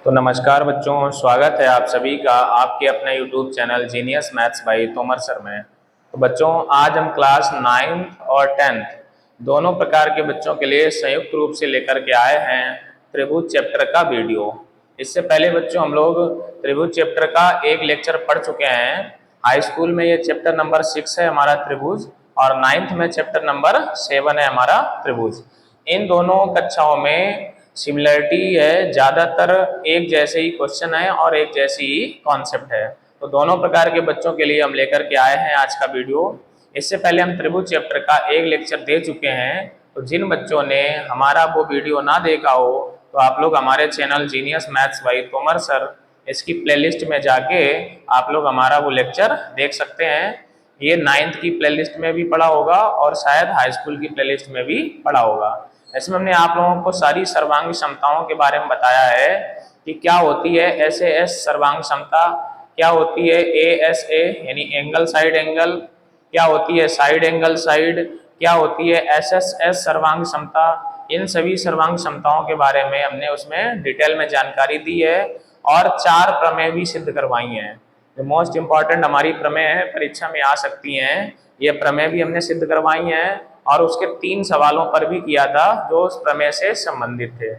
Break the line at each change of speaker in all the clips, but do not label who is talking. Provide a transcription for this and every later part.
तो नमस्कार बच्चों, स्वागत है आप सभी का आपके अपने YouTube channel genius maths by Tomar sir में। तो बच्चों, आज हम क्लास 9th और 10th दोनों प्रकार के बच्चों के लिए संयुक्त रूप से लेकर के आए हैं त्रिभुज चैप्टर का वीडियो। इससे पहले बच्चों हम लोग त्रिभुज चैप्टर का एक लेक्चर पढ़ चुके हैं। हाई स्कूल में ये चैप्टर नंबर 6 है हमारा त्रिभुज, और 9th में चैप्टर नंबर 7 है हमारा त्रिभुज। इन दोनों कक्षाओं में सिमिलरिटी है, ज्यादातर एक जैसे ही क्वेश्चन है और एक जैसी ही कॉन्सेप्ट है। तो दोनों प्रकार के बच्चों के लिए हम लेकर के आए हैं आज का वीडियो। इससे पहले हम त्रिभुज चैप्टर का एक लेक्चर दे चुके हैं, तो जिन बच्चों ने हमारा वो वीडियो ना देखा हो तो आप लोग हमारे channel genius maths by Tomar sir इसकी प्लेलिस्ट में जाके आप लोग हमारा वो लेक्चर देख सकते हैं। ये 9th की प्लेलिस्ट में भी पड़ा होगा और शायद हाई स्कूल की प्लेलिस्ट में भी पड़ा होगा। इसमें हमने आप लोगों को सारी सर्वांग क्षमताओं के बारे में बताया है कि क्या होती है SAS सर्वांग क्षमता, क्या होती है ASA यानी एंगल साइड एंगल, क्या होती है साइड एंगल साइड, क्या होती है SSS सर्वांग क्षमता। इन सभी सर्वांग क्षमताओं के बारे में हमने उसमें डिटेल में जानकारी दी है और 4 प्रमेय भी सिद्ध करवाई हैं। जो मोस्ट इंपॉर्टेंट हमारी प्रमेय है, परीक्षा में आ सकती हैं, ये प्रमेय भी हमने सिद्ध करवाई हैं और उसके 3 सवालों पर भी किया था जो उस प्रमेय से संबंधित थे।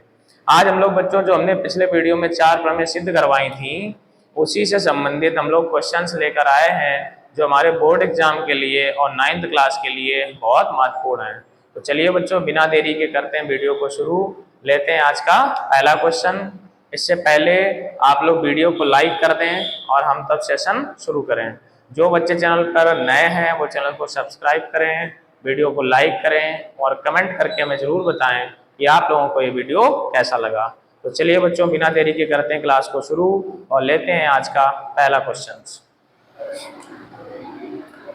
आज हम लोग बच्चों जो हमने पिछले वीडियो में 4 प्रमेय सिद्ध करवाई थी उसी से संबंधित हम लोग क्वेश्चंस लेकर आए हैं जो हमारे बोर्ड एग्जाम के लिए और 9th क्लास के लिए बहुत महत्वपूर्ण है। तो चलिए बच्चों, बिना देरी के करते हैं वीडियो को शुरू। लेते हैं आज का पहला क्वेश्चन। इससे पहले आप लोग वीडियो को लाइक कर दें और हम तब सेशन शुरू करें। जो बच्चे चैनल पर नए हैं वो चैनल को सब्सक्राइब करें, वीडियो को लाइक करें और कमेंट करके हमें जरूर बताएं कि आप लोगों को ये वीडियो कैसा लगा। तो चलिए बच्चों, बिना देरी के करते हैं क्लास को शुरू और लेते हैं आज का पहला क्वेश्चन।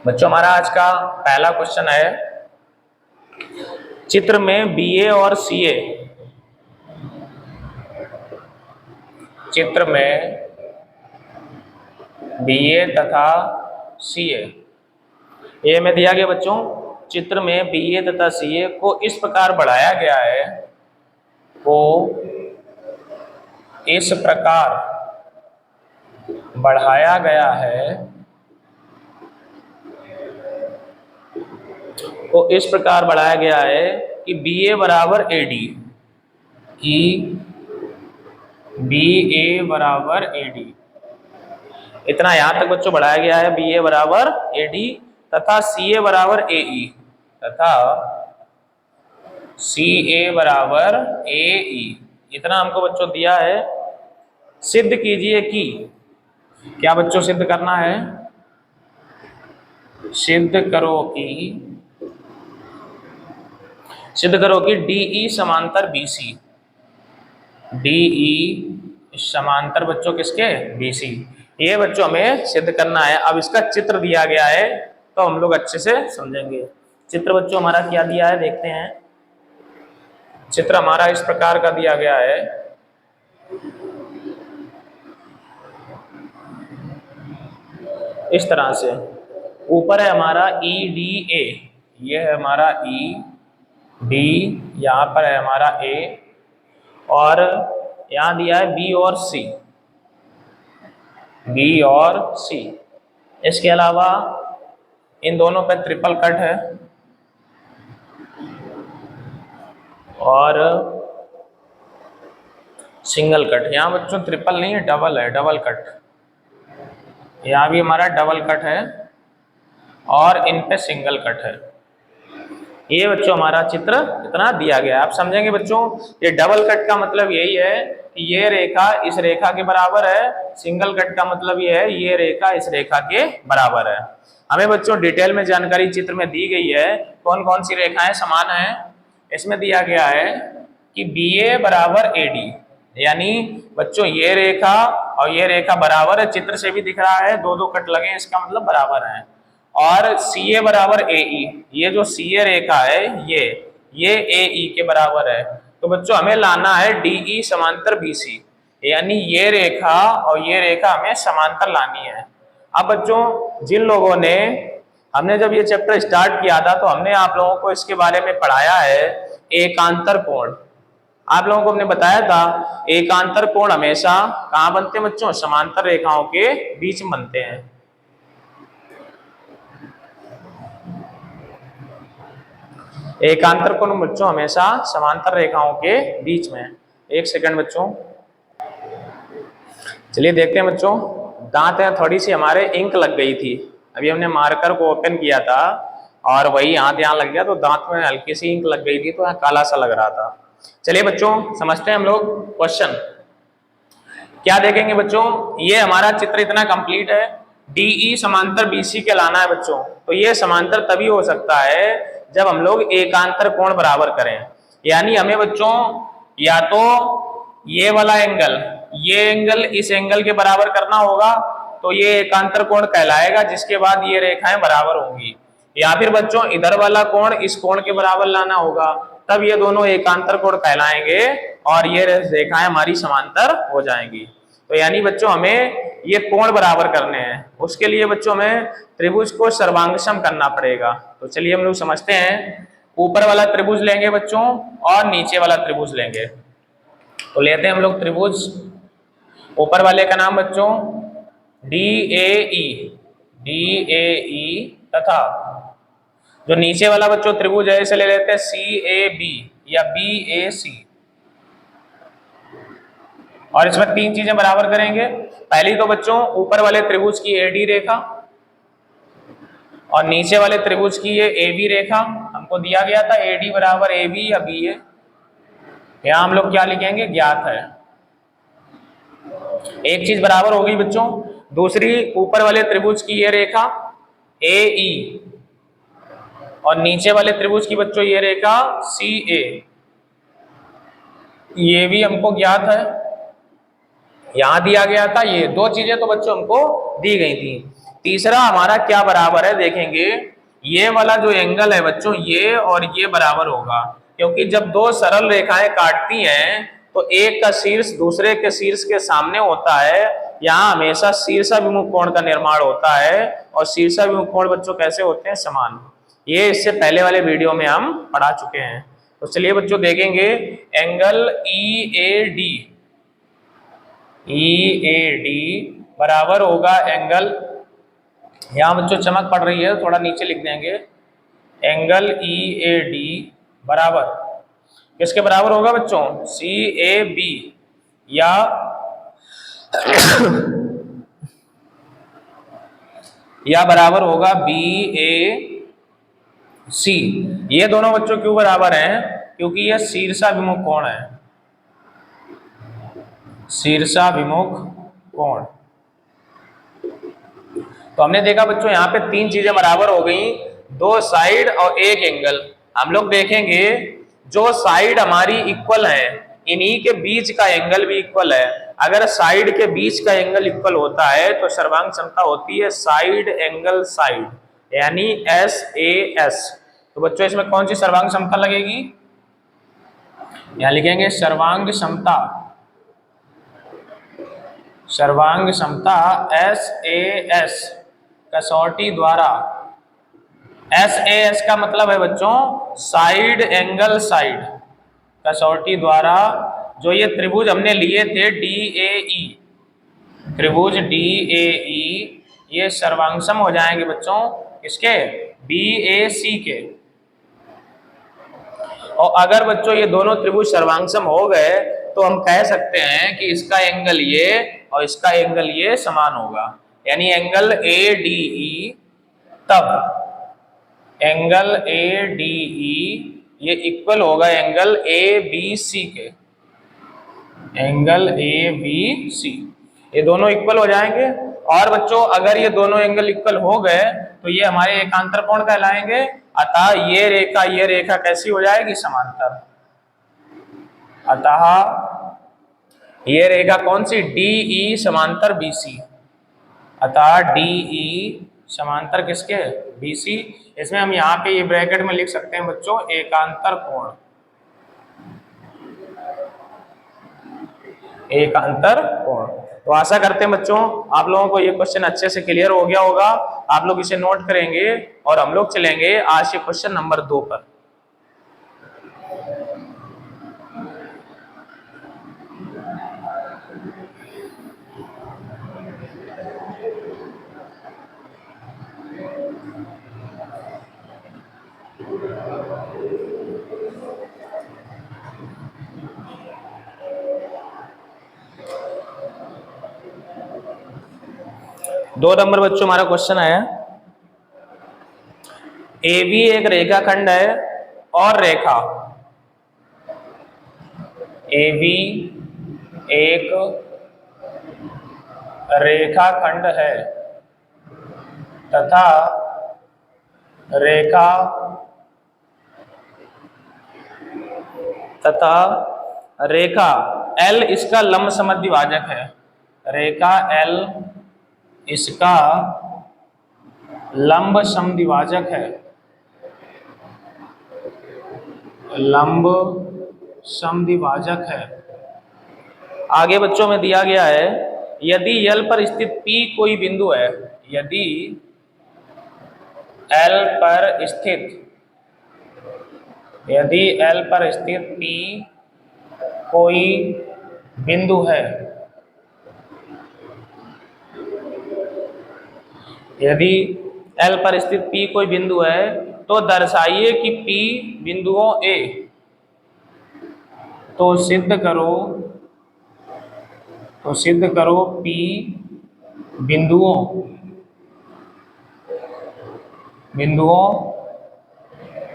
बच्चों, हमारा आज का पहला क्वेश्चन है, चित्र में BA और CA, चित्र में BA तथा CA ये में दिया गया बच्चों। चित्र में BA तथा CA को इस प्रकार बढ़ाया गया है, को इस प्रकार बढ़ाया गया है, को इस प्रकार बढ़ाया गया है कि BA बराबर AD, कि BA बराबर AD। इतना यहां तक बच्चों बढ़ाया गया है, BA बराबर AD तथा CA बराबर AE, तथा CA बराबर AE। इतना हमको बच्चों दिया है। सिद्ध कीजिए कि, क्या बच्चों सिद्ध करना है? सिद्ध करो कि DE समांतर BC, DE समांतर बच्चों किसके? BC। ये बच्चों हमें सिद्ध करना है। अब इसका चित्र दिया गया है तो हम लोग अच्छे से समझेंगे। चित्र बच्चों हमारा क्या दिया है देखते हैं। चित्र हमारा इस प्रकार का दिया गया है, इस तरह से। ऊपर है हमारा EDA, ये है हमारा ED, यहाँ पर है हमारा A और यहाँ दिया है B और C, B और C। इसके अलावा इन दोनों पे ट्रिपल कट है और सिंगल कट। यहाँ बच्चों ट्रिपल नहीं है, डबल है, डबल कट। यहाँ भी हमारा डबल कट है और इन पे सिंगल कट है। ये बच्चों हमारा चित्र इतना दिया गया है। आप समझेंगे बच्चों, ये डबल कट का मतलब यही है कि ये रेखा इस रेखा के बराबर है, सिंगल कट का मतलब ये है ये रेखा इस रेखा के बराबर है। हमें बच्चों डिटेल में जानकारी चित्र में दी गई है, कौन कौन सी रेखाएं समान है। इसमें दिया गया है कि BA बराबर AD, यानी बच्चों ये रेखा और ये रेखा बराबर है, चित्र से भी दिख रहा है, दो दो कट लगे, इसका मतलब बराबर है। और CA बराबर AE, ये जो CA रेखा है ये AE के बराबर है। तो बच्चों हमें लाना है DE समांतर BC, यानी ये रेखा और ये रेखा हमें समांतर लानी है। अब बच्चों जिन लोगों ने, हमने जब ये चैप्टर स्टार्ट किया था तो हमने आप लोगों को इसके बारे में पढ़ाया है एकांतर कोण। आप लोगों को हमने बताया था एकांतर कोण हमेशा कहां बनते हैं बच्चों, समांतर रेखाओं के बीच में बनते हैं। एकांतर कोण बच्चों हमेशा समांतर रेखाओं के बीच में। एक सेकंड बच्चों, चलिए देखते हैं बच्चों। दांत है, थोड़ी सी हमारे इंक लग गई थी, अभी हमने मार्कर को ओपन किया था और वही हाथ यहाँ लग गया, तो दांत में हल्की सी इंक लग गई थी, तो यहाँ काला सा लग रहा था। चलिए बच्चों समझते हैं हम लोग क्वेश्चन। क्या देखेंगे बच्चों, ये हमारा चित्र इतना कंप्लीट है। डीई समांतर बीसी के लाना है बच्चों, तो ये समांतर तभी हो सकता है जब हम लोग एकांतर कोण बराबर करें। यानी हमें बच्चों या तो ये वाला एंगल, ये एंगल इस एंगल के बराबर करना होगा, तो ये एकांतर कोण कहलाएगा, जिसके बाद ये रेखाएं बराबर होंगी। या फिर बच्चों इधर वाला कोण इस कोण के बराबर लाना होगा, तब ये दोनों एकांतर कोण कहलाएंगे और ये रेखाएं हमारी समांतर हो जाएंगी। तो यानी बच्चों हमें ये कोण बराबर करने हैं, उसके लिए बच्चों हमें त्रिभुज को सर्वांगसम करना पड़ेगा। तो चलिए हम लोग समझते हैं। ऊपर वाला त्रिभुज लेंगे बच्चों और नीचे वाला त्रिभुज लेंगे। तो लेते हैं हम लोग त्रिभुज। ऊपर वाले का नाम बच्चों DAE तथा जो नीचे वाला बच्चों त्रिभुज है इसे ले लेते हैं CAB या BAC। और इसमें तीन चीजें बराबर करेंगे। पहली तो बच्चों ऊपर वाले त्रिभुज की AD रेखा और नीचे वाले त्रिभुज की ये AB रेखा हमको दिया गया था, AD बराबर AB या BA। यहां हम लोग क्या लिखेंगे, ज्ञात है। एक चीज बराबर हो गई बच्चों। दूसरी, ऊपर वाले त्रिभुज की ये रेखा AE और नीचे वाले त्रिभुज की बच्चों ये रेखा CA, ये भी हमको ज्ञात है। यहां दिया गया था, ये दो चीजें तो बच्चों हमको दी गई थी। तीसरा हमारा क्या बराबर है देखेंगे, ये वाला जो एंगल है बच्चों ये और ये बराबर होगा, क्योंकि जब दो सरल रेखाएं काटती हैं तो एक का शीर्ष दूसरे के शीर्ष के सामने होता है। यहाँ हमेशा शीर्षाभिमुख कोण का निर्माण होता है और शीर्षाभिमुख कोण बच्चों कैसे होते हैं, समान। ये इससे पहले वाले वीडियो में हम पढ़ा चुके हैं। तो चलिए बच्चों देखेंगे एंगल EAD बराबर होगा एंगल, यहां बच्चों चमक पड़ रही है थोड़ा नीचे लिख देंगे, एंगल EAD बराबर किसके बराबर होगा बच्चों, CAB या बराबर होगा BAC। ये दोनों बच्चों क्यों बराबर हैं, क्योंकि ये शीर्षाभिमुख कोण है, शीर्षाभिमुख कोण। तो हमने देखा बच्चों यहाँ पे तीन चीजें बराबर हो गई, दो साइड और एक एंगल। हम लोग देखेंगे जो साइड हमारी इक्वल है इन्हीं के बीच का एंगल भी इक्वल है। अगर साइड के बीच का एंगल इक्वल होता है तो सर्वांग समता होती है साइड एंगल साइड, यानी SAS। तो बच्चों इसमें कौन सी सर्वांग समता लगेगी, यहां लिखेंगे सर्वांग समता, सर्वांग समता SAS कसौटी द्वारा। SAS का मतलब है बच्चों साइड एंगल साइड, कसौटी द्वारा जो ये त्रिभुज हमने लिए थे DAE, त्रिभुज DAE ये सर्वांगसम हो जाएंगे बच्चों इसके BAC के। और अगर बच्चों ये दोनों त्रिभुज सर्वांगसम हो गए तो हम कह सकते हैं कि इसका एंगल ये और इसका एंगल ये समान होगा, यानी एंगल ADE, तब एंगल ADE ये इक्वल होगा एंगल ABC के, एंगल ABC ये दोनों इक्वल हो जाएंगे। और बच्चों अगर ये दोनों एंगल इक्वल हो गए तो ये हमारे एकांतर कोण कहलाएंगे, अतः ये रेखा कैसी हो जाएगी, समांतर। अतः ये रेखा कौन सी, DE समांतर BC, अतः DE समांतर किसके, BC। इसमें हम यहाँ पे ये ब्रैकेट में लिख सकते हैं बच्चों एकांतर कोण, एकांतर कोण। तो आशा करते हैं बच्चों आप लोगों को ये क्वेश्चन अच्छे से क्लियर हो गया होगा। आप लोग इसे नोट करेंगे और हम लोग चलेंगे आज के क्वेश्चन नंबर 2 पर। दो नंबर बच्चों हमारा क्वेश्चन है, ए बी एक रेखाखंड है और रेखा ए बी एक रेखाखंड है तथा रेखा L इसका लंब समद्विभाजक है। रेखा L इसका लंब समद्विभाजक है। लंब समद्विभाजक है। आगे बच्चों में दिया गया है, यदि L पर स्थित P कोई बिंदु है, यदि L पर स्थित P कोई बिंदु है, यदि L पर स्थित P कोई बिंदु है तो दर्शाइए कि P बिंदुओं A, तो सिद्ध करो P बिंदुओं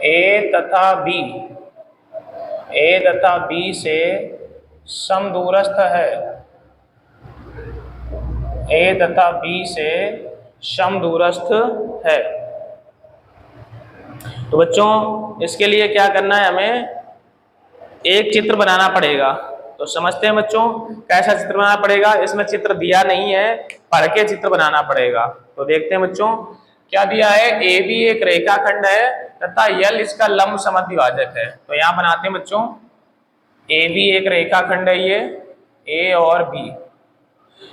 A तथा B से समदूरस्थ है। A तथा B से समदूरस्थ है। तो बच्चों इसके लिए क्या करना है, हमें एक चित्र बनाना पड़ेगा। तो समझते हैं बच्चों कैसा चित्र बनाना पड़ेगा। इसमें चित्र दिया नहीं है, पढ़ के चित्र बनाना पड़ेगा। तो देखते हैं बच्चों क्या दिया है, ए बी एक रेखाखंड है तथा यल इसका लंब समद्विभाजक है। तो यहाँ बनाते हैं बच्चों, ए बी एक रेखाखंड है, ये ए और बी,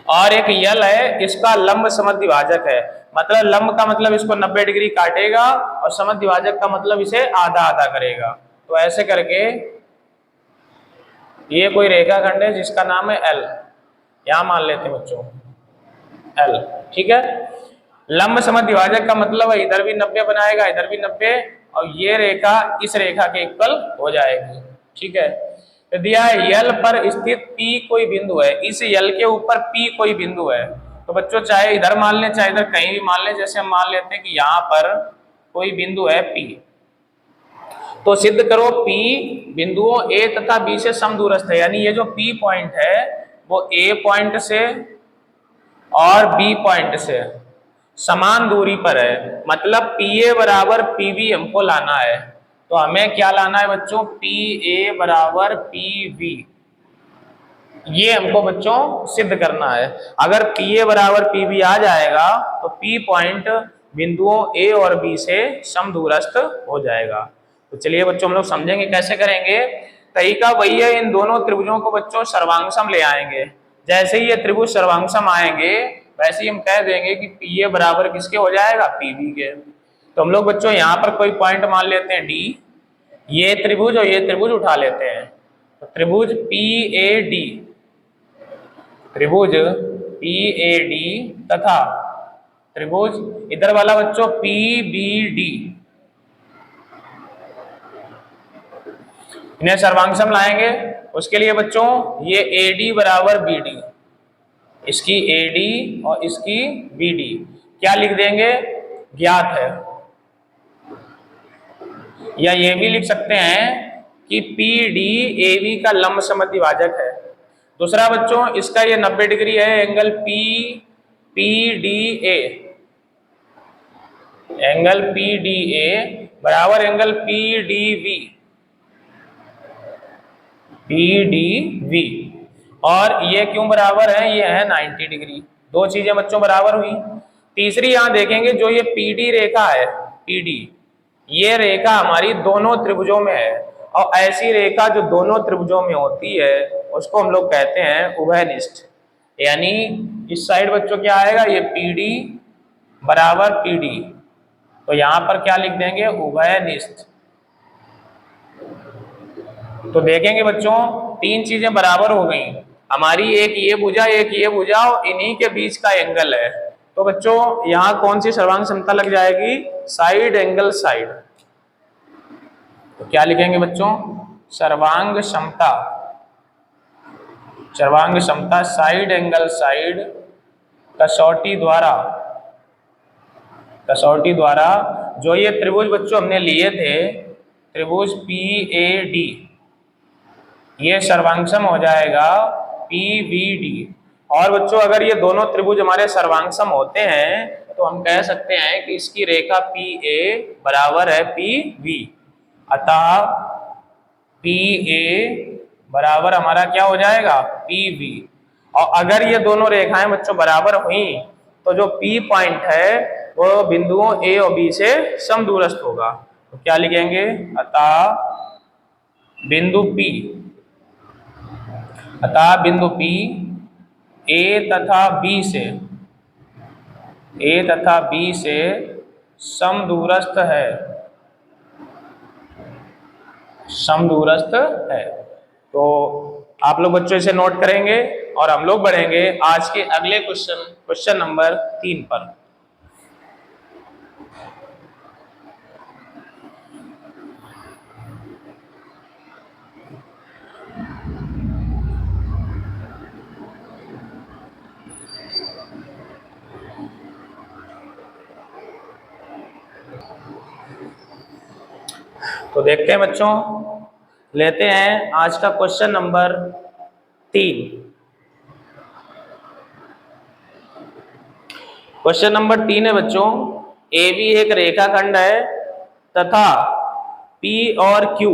और एक यल है इसका लंब समद्विभाजक है। मतलब लंब का मतलब इसको 90 डिग्री काटेगा और समद्विभाजक का मतलब इसे आधा आधा करेगा। तो ऐसे करके ये कोई रेखाखंड है जिसका नाम है एल, यहां मान लेते हैं बच्चों एल, ठीक है। लंब समद्विभाजक का मतलब है इधर भी 90 बनाएगा, इधर भी 90, और ये रेखा इस रेखा के इक्वल हो जाएगी, ठीक है। तो दिया है यल पर स्थित P कोई बिंदु है, इस यल के ऊपर P कोई बिंदु है। तो बच्चों चाहे इधर मान लें चाहे इधर कहीं भी मान लें, जैसे हम मान लेते हैं कि यहाँ पर कोई बिंदु है P, तो सिद्ध करो P बिंदुओं A तथा B से समदूरस्थ है। यानी ये जो P पॉइंट है वो A पॉइंट से और B पॉइंट से समान दूरी पर है। मतलब PA बराबर PB हमको लाना है। तो हमें क्या लाना है बच्चों, PA बराबर PB, ये हमको बच्चों सिद्ध करना है। अगर PA बराबर PB आ जाएगा तो P पॉइंट बिंदुओं A और B से समदूरस्थ हो जाएगा। तो चलिए बच्चों हम लोग समझेंगे कैसे करेंगे। तरीका वही है, इन दोनों त्रिभुजों को बच्चों सर्वांगसम ले आएंगे। जैसे ही ये त्रिभुज सर्वांगसम आएंगे वैसे ही हम कह देंगे कि PA बराबर किसके हो जाएगा, PB के। तो हम लोग बच्चों यहाँ पर कोई पॉइंट मान लेते हैं D, ये त्रिभुज और ये त्रिभुज उठा लेते हैं। तो त्रिभुज PAD, त्रिभुज PAD तथा त्रिभुज इधर वाला बच्चों PBD, इन्हें सर्वांगसम लाएंगे। उसके लिए बच्चों ये AD बराबर BD, इसकी AD और इसकी BD क्या लिख देंगे, ज्ञात है। या ये भी लिख सकते हैं कि PD AB का लंब समद्विभाजक है। दूसरा बच्चों इसका ये 90 डिग्री है, एंगल PDA, एंगल PDA बराबर एंगल PDV, और ये क्यों बराबर है, ये है 90 डिग्री। दो चीजें बच्चों बराबर हुई। तीसरी यहां देखेंगे जो ये PD रेखा है, PD ये रेखा हमारी दोनों त्रिभुजों में है, और ऐसी रेखा जो दोनों त्रिभुजों में होती है उसको हम लोग कहते हैं उभयनिष्ठ। यानी इस साइड बच्चों क्या आएगा, ये PD बराबर PD, तो यहां पर क्या लिख देंगे, उभयनिष्ठ। तो देखेंगे बच्चों तीन चीजें बराबर हो गई। हमारी एक ये भुजा एक ये भुजा और इन्हीं के बीच का एंगल है। तो बच्चों यहाँ कौन सी सर्वांग क्षमता लग जाएगी? Side angle side. तो क्या लिखेंगे बच्चों? सर्वांग क्षमता, सर्वांग क्षमता साइड एंगल साइड कसौटी द्वारा, कसौटी द्वारा जो ये त्रिभुज बच्चों हमने लिए थे, त्रिभुज PAD, ये सर्वांगसम हो जाएगा PVD। और बच्चों अगर ये दोनों त्रिभुज हमारे सर्वांगसम होते हैं तो हम कह सकते हैं कि इसकी रेखा PA बराबर है PV, अतः PA बराबर हमारा क्या हो जाएगा? PV। और अगर ये दोनों रेखाएं बच्चों बराबर हुई तो जो P पॉइंट है वो बिंदुओं A और B से समदूरस्थ होगा। तो क्या लिखेंगे? अतः बिंदु P, अतः बिंदु P A तथा B से, A तथा B से समदूरस्थ है, समदूरस्थ है। तो आप लोग बच्चों इसे नोट करेंगे और हम लोग बढ़ेंगे आज के अगले क्वेश्चन, क्वेश्चन नंबर 3 पर। तो देखते हैं बच्चों, लेते हैं आज का क्वेश्चन नंबर 3। क्वेश्चन नंबर 3 है बच्चों, AB एक रेखाखंड है तथा P और Q,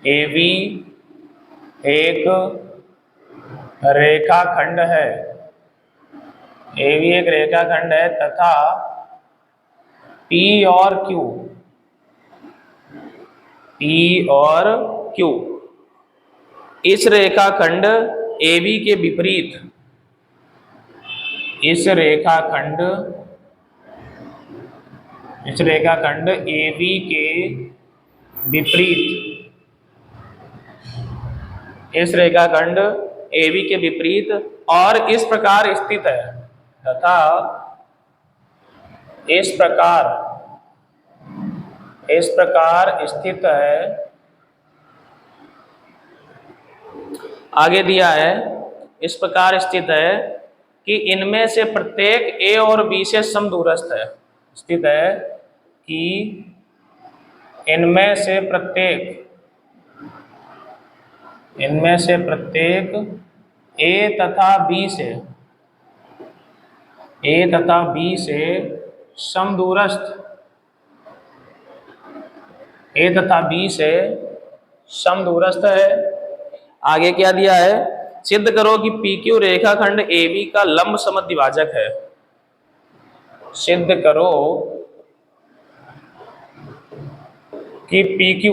AB एक रेखाखंड है, AB एक रेखाखंड है तथा P और Q, P और Q इस रेखाखंड AB के विपरीत, इस रेखाखंड AB के विपरीत, इस रेखाखंड AB के विपरीत और इस प्रकार स्थित है, तथा इस प्रकार स्थित है। आगे दिया है इस प्रकार स्थित है कि इनमें से प्रत्येक A और B से समदूरस्थ है, स्थित है कि इनमें से प्रत्येक A तथा B से, A तथा B से समदूरस्थ, A तथा B से समदूरस्थ है। आगे क्या दिया है? सिद्ध करो कि PQ रेखाखंड AB का लंब समद्विभाजक है। सिद्ध करो कि PQ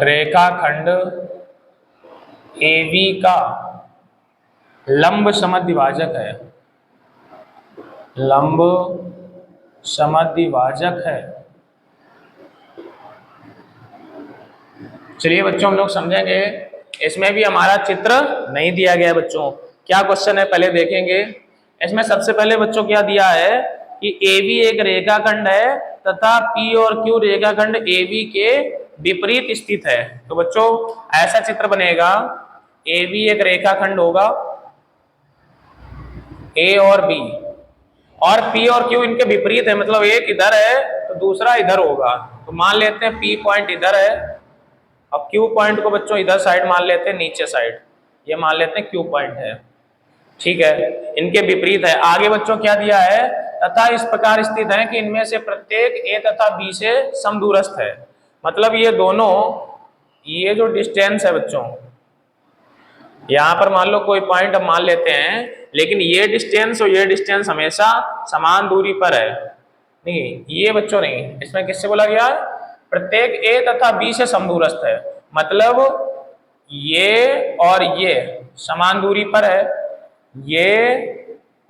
रेखाखंड AB का लंब समद्विभाजक है, लंब समद्विभाजक है। चलिए बच्चों हम लोग समझेंगे, इसमें भी हमारा चित्र नहीं दिया गया बच्चों। क्या क्वेश्चन है पहले देखेंगे। इसमें सबसे पहले बच्चों क्या दिया है कि AB एक रेखाखंड है तथा P और Q रेखाखंड AB के विपरीत स्थित है। तो बच्चों ऐसा चित्र बनेगा, AB एक रेखाखंड होगा, A और B, और P और Q इनके विपरीत है, मतलब एक इधर है तो दूसरा इधर होगा। तो मान लेते हैं P पॉइंट इधर है और Q पॉइंट को बच्चों इधर साइड मान लेते हैं, नीचे साइड ये मान लेते हैं Q पॉइंट है, ठीक है, इनके विपरीत है। आगे बच्चों क्या दिया है? तथा इस प्रकार स्थित है कि इनमें से प्रत्येक A तथा B से समदूरस्थ है। मतलब ये दोनों, ये जो डिस्टेंस है बच्चों, यहाँ पर मान लो कोई पॉइंट हम मान लेते हैं, लेकिन ये डिस्टेंस और ये डिस्टेंस हमेशा समान दूरी पर है। नहीं, ये बच्चों नहीं, इसमें किससे बोला गया? प्रत्येक A तथा B से समदूरस्थ है, मतलब ये और ये समान दूरी पर है, ये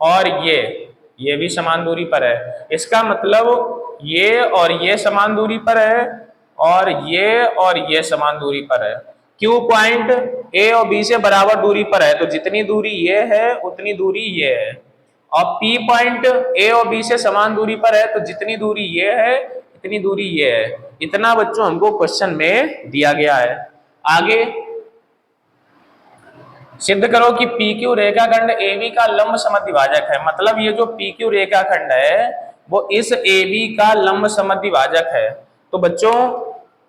और ये भी समान दूरी पर है। इसका मतलब ये और ये समान दूरी पर है और ये समान दूरी पर है। Q पॉइंट A और B से बराबर दूरी पर है, तो जितनी दूरी ये है उतनी दूरी ये है। और P पॉइंट A और B से समान दूरी पर है, तो जितनी दूरी ये है इतनी दूरी ये है। इतना बच्चों हमको क्वेश्चन में दिया गया है। आगे सिद्ध करो कि PQ रेखाखंड AB का लंब समद्विभाजक है। मतलब ये जो PQ रेखाखंड है वो इस AB का लंब समद्विभाजक है। तो बच्चों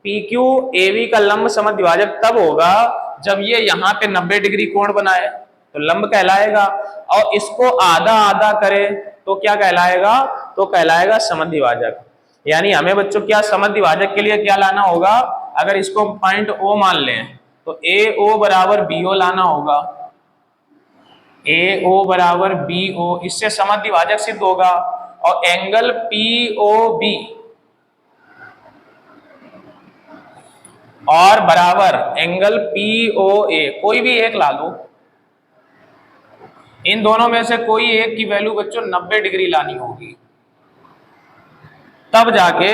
PQ AB का लंब समद्विभाजक तब होगा जब ये यहाँ पे 90 डिग्री कोण बनाए तो लंब कहलाएगा, और इसको आधा आधा करे तो क्या कहलाएगा, तो कहलाएगा समद्विभाजक। यानी हमें बच्चों क्या समद्विभाजक के लिए क्या लाना होगा, अगर इसको पॉइंट O मान लें तो AO बराबर BO लाना होगा। AO बराबर BO, इससे समद्विभाजक सिद्ध होगा। और एंगल POB और बराबर एंगल POA, कोई भी एक ला लो, इन दोनों में से कोई एक की वैल्यू बच्चों 90 डिग्री लानी होगी, तब जाके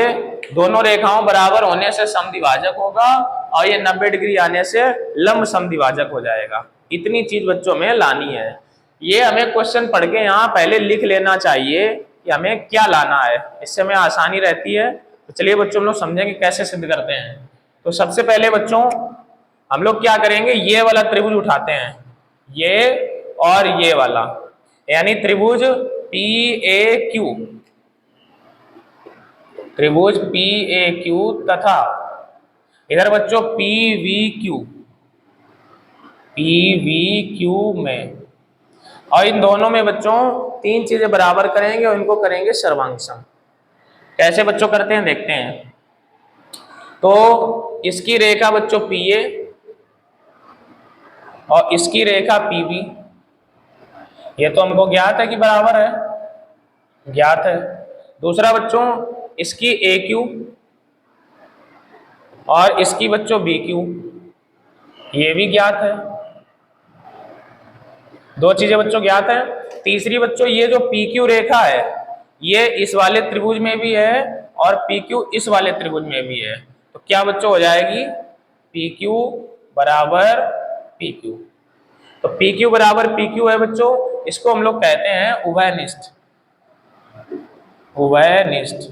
दोनों रेखाओं बराबर होने से समद्विभाजक होगा और ये 90 डिग्री आने से लंब समद्विभाजक हो जाएगा। इतनी चीज बच्चों में लानी है। ये हमें क्वेश्चन पढ़ के यहाँ पहले लिख लेना चाहिए कि हमें क्या लाना है, इससे हमें आसानी रहती है। तो चलिए बच्चों हम लोग समझेंगे कैसे सिद्ध करते हैं। तो सबसे पहले बच्चों हम लोग क्या करेंगे, ये वाला त्रिभुज उठाते हैं, ये और ये वाला, यानी त्रिभुज PAQ, त्रिभुज PAQ तथा इधर बच्चों PVQ में, और इन दोनों में बच्चों तीन चीजें बराबर करेंगे और इनको करेंगे सर्वांग सम। कैसे बच्चों करते हैं देखते हैं। तो इसकी रेखा बच्चों PA और इसकी रेखा PB, ये तो हमको ज्ञात है कि बराबर है, ज्ञात है। दूसरा बच्चों इसकी AQ और इसकी बच्चों BQ, ये भी ज्ञात है। दो चीजें बच्चों ज्ञात है। तीसरी बच्चों ये जो PQ रेखा है ये इस वाले त्रिभुज में भी है और PQ इस वाले त्रिभुज में भी है, तो क्या बच्चों हो जाएगी, PQ बराबर PQ। तो PQ बराबर PQ है बच्चों, इसको हम लोग कहते हैं उभयनिष्ठ, उभयनिष्ठ।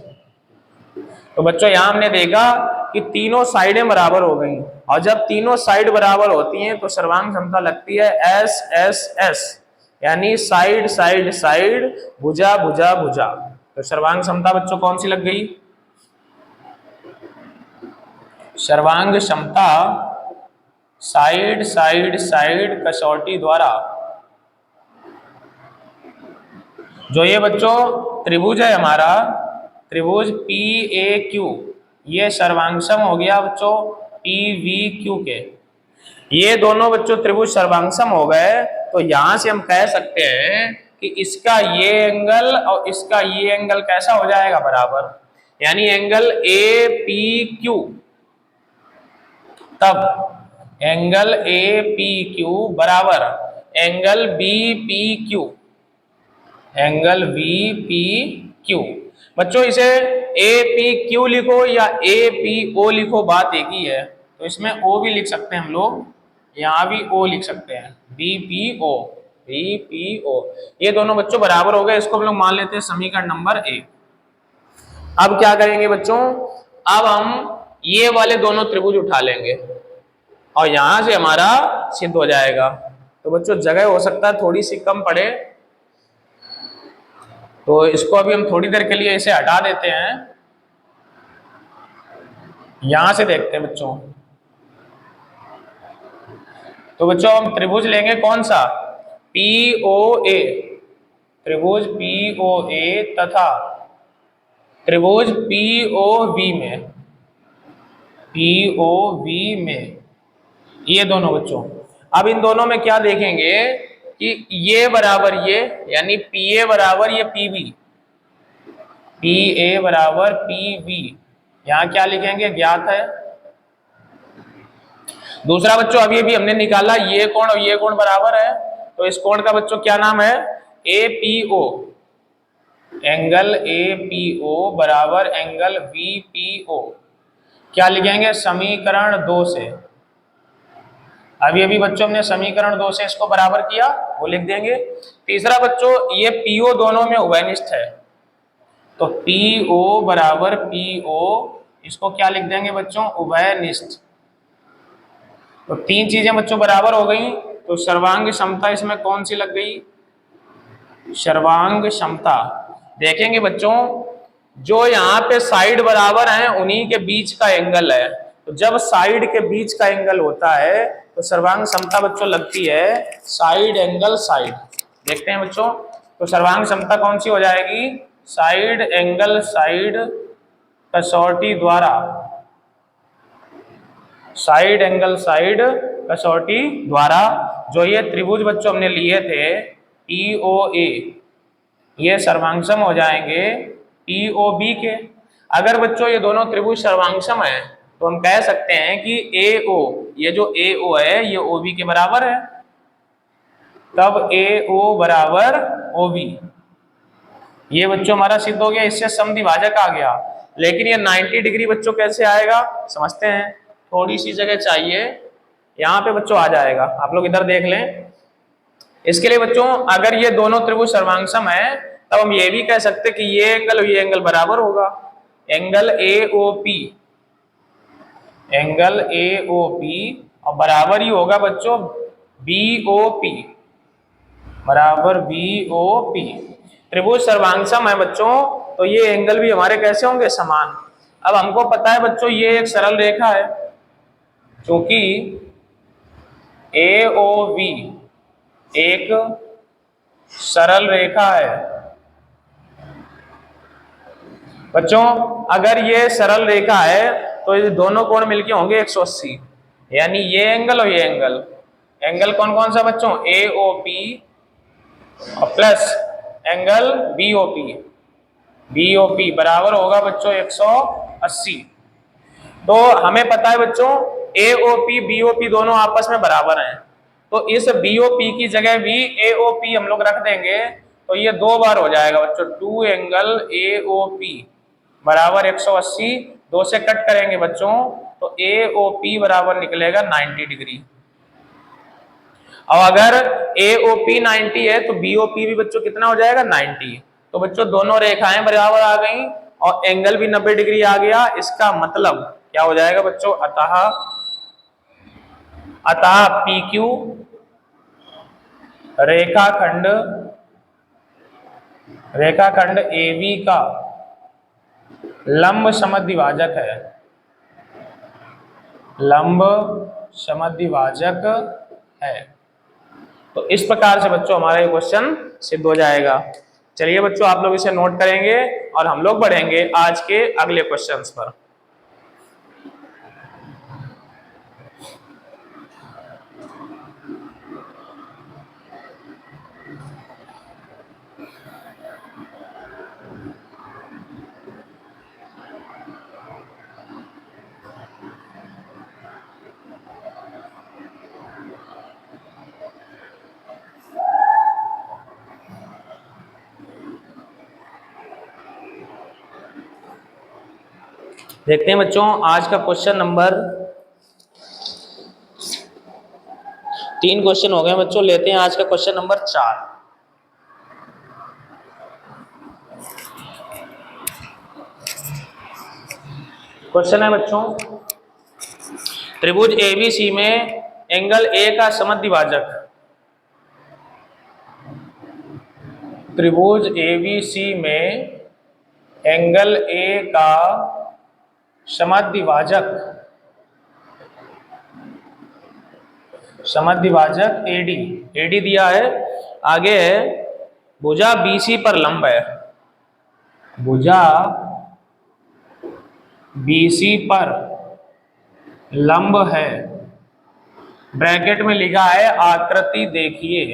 तो बच्चों यहां हमने देखा कि तीनों साइडें बराबर हो गई, और जब तीनों साइड बराबर होती हैं तो सर्वांग क्षमता लगती है SSS, यानी साइड साइड साइड, भुजा भुजा भुजा। तो सर्वांग क्षमता बच्चों कौन सी लग गई, सर्वांग क्षमता साइड साइड साइड कसौटी द्वारा। जो ये बच्चों त्रिभुज है हमारा, त्रिभुज PAQ, ये सर्वांगसम हो गया बच्चों PVQ के। ये दोनों बच्चों त्रिभुज सर्वांगसम हो गए, तो यहां से हम कह सकते हैं कि इसका ये एंगल और इसका ये एंगल कैसा हो जाएगा, बराबर। यानी एंगल APQ, तब एंगल APQ बराबर एंगल BPQ, एंगल BPQ। बच्चों इसे APQ लिखो या APO लिखो, बात एक ही है। तो इसमें O भी लिख सकते हैं हम लोग, यहाँ भी O लिख सकते हैं, BPO, BPO। ये दोनों बच्चों बराबर हो गए, इसको हम लोग मान लेते हैं समीकरण नंबर 1। अब क्या करेंगे बच्चों, अब हम ये वाले दोनों त्रिभुज उठा लेंगे और यहां से हमारा सिद्ध हो जाएगा। तो बच्चों जगह हो सकता है थोड़ी सी कम पड़े, तो इसको अभी हम थोड़ी देर के लिए इसे हटा देते हैं। यहां से देखते हैं बच्चों। तो बच्चों हम त्रिभुज लेंगे कौन सा, POA, त्रिभुज POA तथा त्रिभुज POV में, POV में, ये दोनों बच्चों। अब इन दोनों में क्या देखेंगे कि ये बराबर ये, यानी PA बराबर ये PB, PA बराबर PB, यहां क्या लिखेंगे, ज्ञात है। दूसरा बच्चों अभी अभी हमने निकाला ये कोण और ये कोण बराबर है, तो इस कोण का बच्चों क्या नाम है, APO, एंगल APO बराबर एंगल VPO। क्या लिखेंगे? समीकरण 2 से। अभी अभी बच्चों हमने समीकरण 2 से इसको बराबर किया, वो लिख देंगे। तीसरा बच्चों, ये पीओ दोनों में उभयनिष्ठ है, तो पीओ बराबर पीओ, इसको क्या लिख देंगे बच्चों? उभयनिष्ठ। तो तीन चीजें बच्चों बराबर हो गई, तो सर्वांग समता इसमें कौन सी लग गई? सर्वांग समता। देखेंगे बच्चों, जो यहाँ पे साइड बराबर हैं उन्हीं के बीच का एंगल है, तो जब साइड के बीच का एंगल होता है तो सर्वांग समता बच्चों लगती है साइड एंगल साइड। देखते हैं बच्चों, तो सर्वांग समता कौन सी हो जाएगी? साइड एंगल साइड कसौटी द्वारा, साइड एंगल साइड कसौटी द्वारा। जो ये त्रिभुज बच्चों हमने लिए थे POA, ये सर्वांगसम हो जाएंगे POB के। अगर बच्चों ये दोनों त्रिभुज सर्वांगसम है तो हम कह सकते हैं कि AO, ये जो AO है ये OB के बराबर है, तब AO बराबर OB। ये बच्चों हमारा सिद्ध हो गया, इससे समद्विभाजक आ गया। लेकिन ये 90 डिग्री बच्चों कैसे आएगा समझते हैं। थोड़ी सी जगह चाहिए, यहाँ पे बच्चों आ जाएगा, आप लोग इधर देख लें। इसके लिए बच्चों अगर ये दोनों त्रिभुज सर्वांगसम है तब हम ये भी कह सकते कि ये एंगल और ये एंगल बराबर होगा। एंगल AOP, एंगल AOP और बराबर ही होगा बच्चों BOP, बराबर BOP। त्रिभुज सर्वांगसम है बच्चों, तो ये एंगल भी हमारे कैसे होंगे? समान। अब हमको पता है बच्चों ये एक सरल रेखा है, क्योंकि AOB एक सरल रेखा है। बच्चों अगर ये सरल रेखा है तो ये दोनों कोण मिलके होंगे 180, यानी ये एंगल और ये एंगल। एंगल कौन कौन सा बच्चों? AOP और प्लस एंगल BOP। BOP बराबर होगा बच्चों 180। तो हमें पता है बच्चों AOP BOP दोनों आपस में बराबर हैं, तो इस BOP की जगह भी AOP हम लोग रख देंगे, तो ये दो बार हो जाएगा बच्चों। 2 एंगल AOP बराबर 180, 2 से कट करेंगे बच्चों तो AOP बराबर निकलेगा 90 डिग्री। और अगर AOP 90 है तो BOP भी बच्चों कितना हो जाएगा? 90। तो बच्चों दोनों रेखाएं बराबर आ गई और एंगल भी 90 डिग्री आ गया। इसका मतलब क्या हो जाएगा बच्चों? अतः PQ रेखाखंड AB का लंब समद्विभाजक है, लंब समद्विभाजक है। तो इस प्रकार से बच्चों हमारा ये क्वेश्चन सिद्ध हो जाएगा। चलिए बच्चों आप लोग इसे नोट करेंगे और हम लोग बढ़ेंगे आज के अगले क्वेश्चंस पर। देखते हैं बच्चों आज का क्वेश्चन नंबर 3 क्वेश्चन हो गए बच्चों, लेते हैं आज का क्वेश्चन नंबर 4। क्वेश्चन है बच्चों, त्रिभुज ABC में एंगल A का समद्विभाजक, त्रिभुज ABC में एंगल A का समद्विभाजक AD दिया है। आगे है भुजा BC पर लंब है, भुजा BC पर लंब है, ब्रैकेट में लिखा है आकृति देखिए।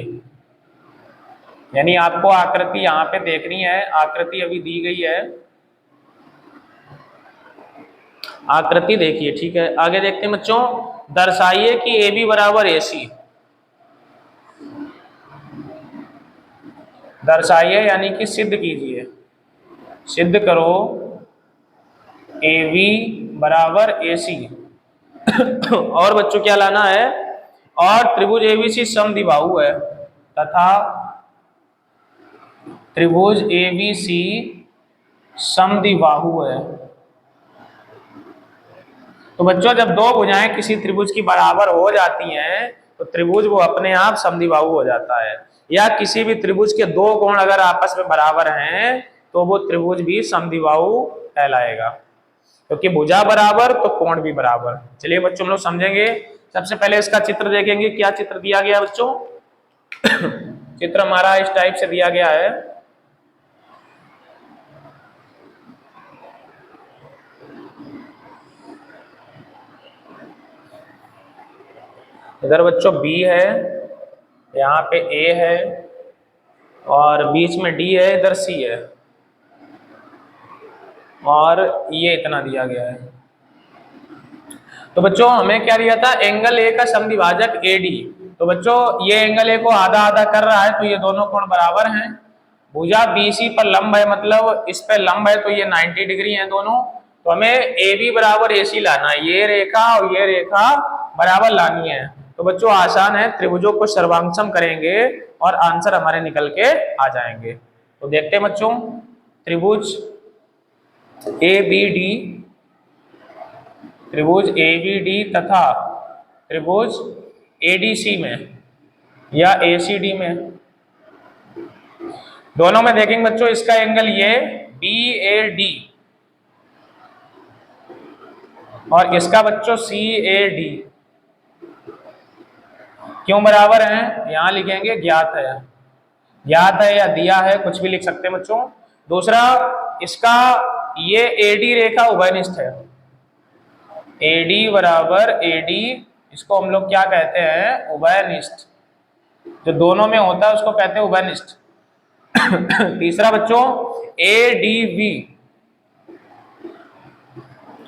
यानी आपको आकृति यहां पे देखनी है, आकृति अभी दी गई है, आकृति देखिए। ठीक है, आगे देखते हैं बच्चों, दर्शाइए कि AB बराबर AC। दर्शाइए यानी कि सिद्ध कीजिए, सिद्ध करो AB बराबर AC। और बच्चों क्या लाना है, और त्रिभुज ABC समद्विबाहु है तथा त्रिभुज ABC समद्विबाहु है। तो बच्चों जब दो भुजाएं किसी त्रिभुज की बराबर हो जाती हैं तो त्रिभुज वो अपने आप समद्विबाहु हो जाता है, या किसी भी त्रिभुज के दो कोण अगर आपस में बराबर हैं तो वो त्रिभुज भी समद्विबाहु कहलाएगा, क्योंकि भुजा बराबर तो कोण भी बराबर। चलिए बच्चों हम लोग समझेंगे। सबसे पहले इसका चित्र देखेंगे, क्या चित्र दिया गया बच्चों। चित्र हमारा इस टाइप से दिया गया है। इधर बच्चों B है, यहाँ पे A है और बीच में D है, इधर C है, और ये इतना दिया गया है। तो बच्चों हमें क्या दिया था, एंगल A का समद्विभाजक AD। तो बच्चों ये एंगल A को आधा आधा कर रहा है तो ये दोनों कोण बराबर हैं। भुजा BC पर लंब है, मतलब इस पे लंब है तो ये 90 डिग्री है दोनों। तो हमें AB बराबर AC लाना है, ये रेखा और ये रेखा बराबर लानी है। तो बच्चों आसान है, त्रिभुजों को सर्वांगसम करेंगे और आंसर हमारे निकल के आ जाएंगे। तो देखते हैं बच्चों, त्रिभुज ABD, त्रिभुज ABD तथा त्रिभुज ADC में या ACD में, दोनों में देखेंगे बच्चों इसका एंगल ये BAD और इसका बच्चों CAD क्यों बराबर है, यहां लिखेंगे ज्ञात है, ज्ञात है या दिया है, कुछ भी लिख सकते हैं बच्चों। दूसरा इसका ये AD रेखा उभयनिष्ठ है, AD बराबर AD, इसको हम लोग क्या कहते हैं, उभयनिष्ठ। जो दोनों में होता है उसको कहते हैं उभयनिष्ठ। तीसरा बच्चों ADB,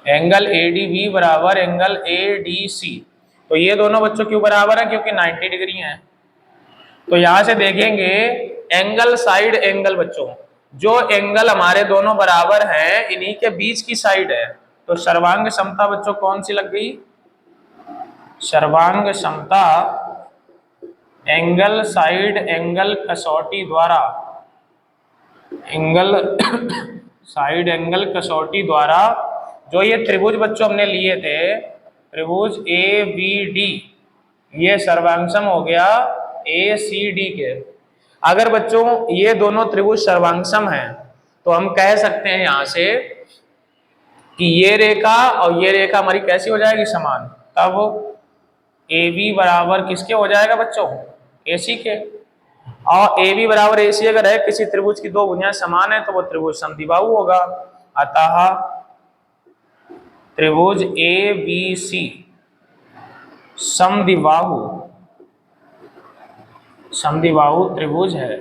एंगल ADB बराबर एंगल ADC। तो ये दोनों बच्चों क्यों बराबर है, क्योंकि 90 डिग्री हैं। तो यहां से देखेंगे एंगल साइड एंगल बच्चों, जो एंगल हमारे दोनों बराबर हैं इन्हीं के बीच की साइड है। तो सर्वांग समता बच्चों कौन सी लग गई, सर्वांग समता एंगल साइड एंगल कसौटी द्वारा, एंगल साइड एंगल कसौटी द्वारा जो ये त्रिभुज बच्चों हमने लिए थे, त्रिभुज ABD, ये सर्वांगसम हो गया ACD के। अगर बच्चों ये दोनों त्रिभुज सर्वांगसम हैं तो हम कह सकते हैं यहां से कि ये रेखा और ये रेखा हमारी कैसी हो जाएगी, समान। तब AB बराबर किसके हो जाएगा बच्चों, AC के। और AB बराबर AC अगर है, किसी त्रिभुज की दो भुजाएं समान है तो वो त्रिभुज समद्विबाहु होगा। अतः त्रिभुज ABC समद्विबाहु, समद्विबाहु त्रिभुज है।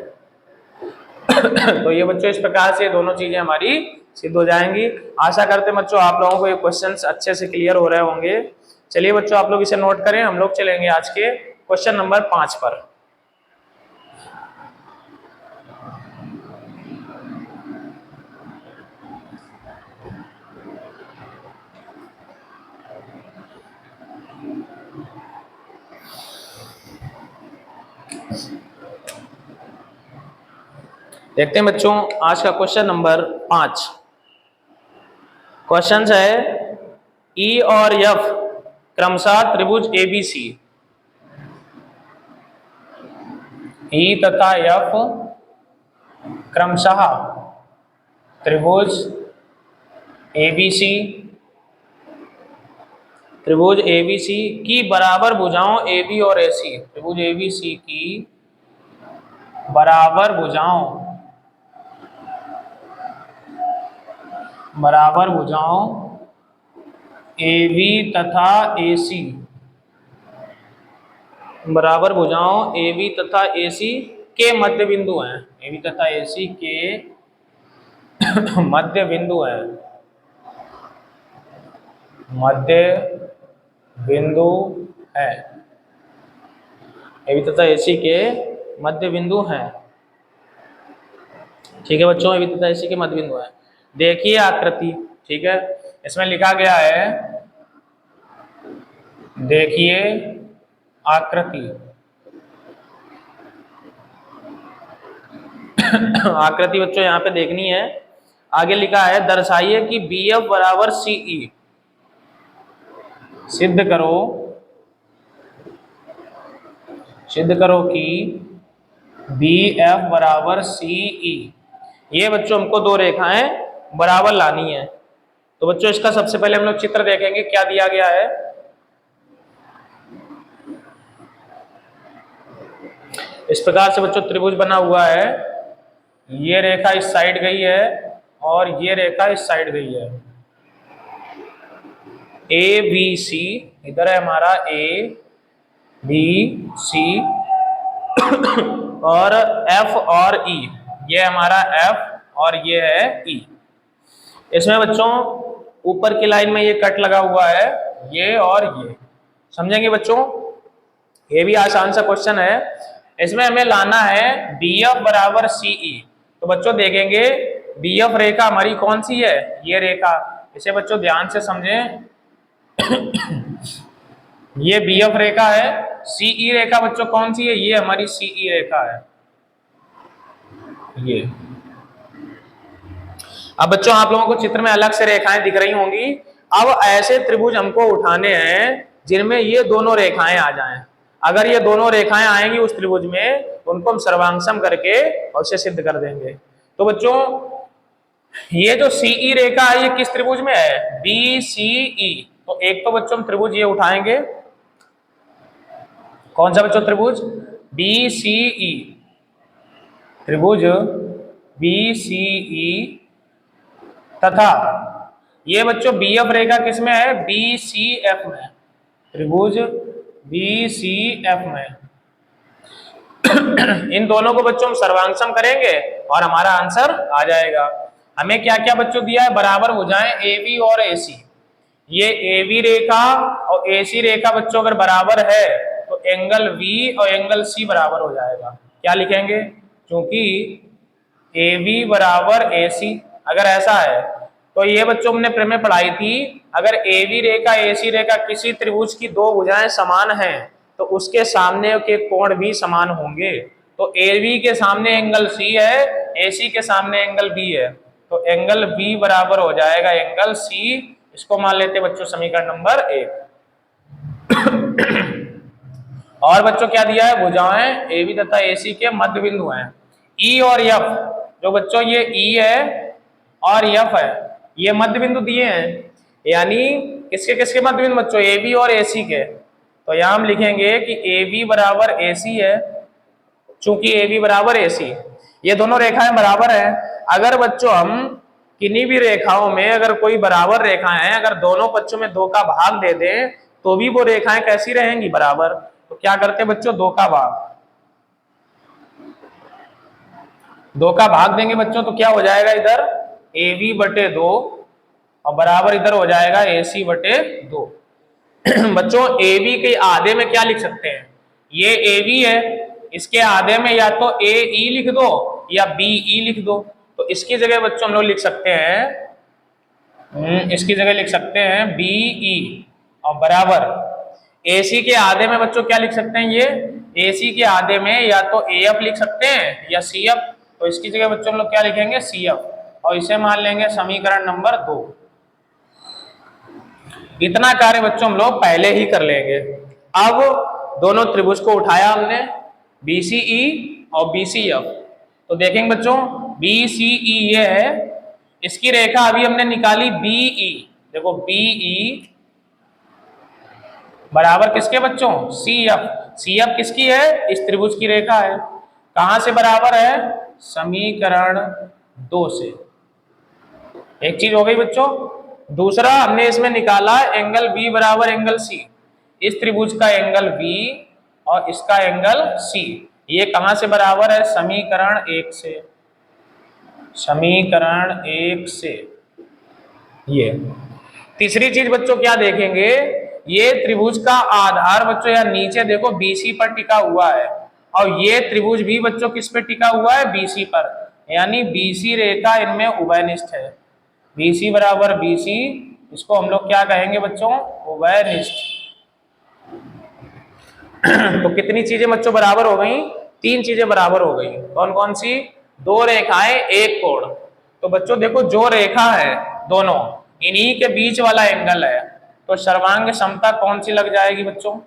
तो ये बच्चों इस प्रकार से दोनों चीजें हमारी सिद्ध हो जाएंगी। आशा करते हैं बच्चों आप लोगों को ये क्वेश्चंस अच्छे से क्लियर हो रहे होंगे। चलिए बच्चों आप लोग इसे नोट करें, हम लोग चलेंगे आज के क्वेश्चन नंबर 5 पर। देखते हैं बच्चों आज का क्वेश्चन नंबर 5। क्वेश्चन है E और F क्रमशः त्रिभुज ABC, E तथा F क्रमशः त्रिभुज ABC, त्रिभुज ABC की बराबर भुजाओं AB और AC, त्रिभुज ABC की बराबर भुजाओं, बराबर भुजाओं AB तथा AC, बराबर भुजाओं AB तथा AC के मध्य बिंदु हैं, AB तथा AC के मध्य बिंदु हैं, मध्य बिंदु है, AB तथा AC के मध्य बिंदु हैं। ठीक है बच्चों, AB तथा AC के मध्य बिंदु हैं। देखिए आकृति, ठीक है, इसमें लिखा गया है, देखिए आकृति। आकृति बच्चों यहाँ पे देखनी है। आगे लिखा है, दर्शाइए कि BF बराबर CE। सिद्ध करो कि BF बराबर CE। ये बच्चों हमको दो रेखाएं बराबर लानी है। तो बच्चों इसका सबसे पहले हम लोग चित्र देखेंगे, क्या दिया गया है। इस प्रकार से बच्चों त्रिभुज बना हुआ है। ये रेखा इस साइड गई है और ये रेखा इस साइड गई है। ABC इधर है हमारा ABC और F और E, ये हमारा F और ये है E। इसमें बच्चों ऊपर की लाइन में ये कट लगा हुआ है, ये और ये। समझेंगे बच्चों, ये भी आसान सा क्वेश्चन है। इसमें हमें लाना है BF बराबर CE। तो बच्चों देखेंगे BF रेखा हमारी कौन सी है, ये रेखा। इसे बच्चों ध्यान से समझें। ये BF रेखा है। CE रेखा बच्चों कौन सी है, ये हमारी CE रेखा है, ये। अब बच्चों आप लोगों को चित्र में अलग से रेखाएं दिख रही होंगी। अब ऐसे त्रिभुज हमको उठाने हैं जिनमें ये दोनों रेखाएं आ जाएं। अगर ये दोनों रेखाएं आएंगी उस त्रिभुज में, तो उनको हम सर्वांगसम करके और उसे सिद्ध कर देंगे। तो बच्चों ये जो CE रेखा है, ये किस त्रिभुज में है, BCE। तो एक तो बच्चों हम त्रिभुज ये उठाएंगे, कौन सा बच्चों त्रिभुज, BCE। त्रिभुज BCE तथा ये बच्चों BF रेखा किसमें है, BCF में। त्रिभुज BCF में। इन दोनों को बच्चों हम सर्वांगसम करेंगे और हमारा आंसर आ जाएगा। हमें क्या क्या बच्चों दिया है, बराबर भुजाएं AB और AC। ये AB रेखा और AC रेखा बच्चों अगर बराबर है तो एंगल V और एंगल C बराबर हो जाएगा। क्या लिखेंगे, क्योंकि AB बराबर AC अगर ऐसा है तो ये बच्चों हमने प्रमेय पढ़ाई थी, अगर AB रेखा AC रेखा किसी त्रिभुज की दो भुजाएं समान हैं तो उसके सामने के कोण भी समान होंगे। तो AB के सामने एंगल C है, AC के सामने एंगल B है, तो एंगल B बराबर हो जाएगा एंगल C। इसको मान लेते बच्चों समीकरण नंबर 1। और बच्चों क्या दिया है, भुजाएं AB तथा AC के मध्य बिंदु हैं E और F। जो बच्चों ये E है और F है, ये मध्य बिंदु दिए हैं, यानी किसके किसके मध्य बिंदु बच्चों, AB और AC के। तो यहां हम लिखेंगे कि AB बराबर AC है, चूंकि AB बराबर AC, ये दोनों रेखाएं बराबर हैं। अगर बच्चों हम किन्हीं भी रेखाओं में अगर कोई बराबर रेखाएं हैं, अगर दोनों पक्षों में 2 का भाग दे दें तो भी वो रेखाएं कैसी रहेंगी, बराबर। तो क्या करते हैं बच्चों, 2 का भाग, 2 का भाग देंगे बच्चों, तो क्या हो जाएगा, इधर AB बटे 2 और बराबर इधर हो जाएगा AC बटे 2। बच्चों AB के आधे में क्या लिख सकते हैं, ये AB है, इसके आधे में या तो AE लिख दो या BE लिख दो। तो इसकी जगह बच्चों हम लोग लिख सकते हैं, इसकी जगह लिख सकते हैं BE और बराबर AC के आधे में बच्चों क्या लिख सकते हैं, ये AC के आधे में या तो AF लिख सकते हैं या CF। तो इसकी जगह बच्चों हम लोग क्या लिखेंगे, CF, और इसे मान लेंगे समीकरण नंबर 2। इतना कार्य बच्चों हम लोग पहले ही कर लेंगे। अब दोनों त्रिभुज को उठाया हमने, BCE और BCF। तो देखेंगे बच्चों BCE ये है, इसकी रेखा अभी हमने निकाली BE। देखो BE बराबर किसके बच्चों, CF। CF किसकी है, इस त्रिभुज की रेखा है। कहां से बराबर है, समीकरण 2 से। एक चीज हो गई बच्चों। दूसरा हमने इसमें निकाला एंगल B बराबर एंगल C। इस त्रिभुज का एंगल B और इसका एंगल C, ये कहां से बराबर है, समीकरण 1 से। समीकरण 1 से। ये तीसरी चीज बच्चों क्या देखेंगे, ये त्रिभुज का आधार बच्चों या नीचे देखो BC पर टिका हुआ है, और ये त्रिभुज भी बच्चों किस पे टिका हुआ है, BC पर, यानी BC रेखा इनमें उभयनिष्ठ है। BC बराबर BC, इसको हम लोग क्या कहेंगे बच्चों, उभयनिष्ठ। तो कितनी चीजें बच्चों बराबर हो गई, 3 चीजें बराबर हो गई। कौन कौन सी, 2 रेखाएं 1 कोण। तो बच्चों देखो जो रेखा है दोनों, इन्हीं के बीच वाला एंगल है, तो सर्वांग समता कौन सी लग जाएगी बच्चों,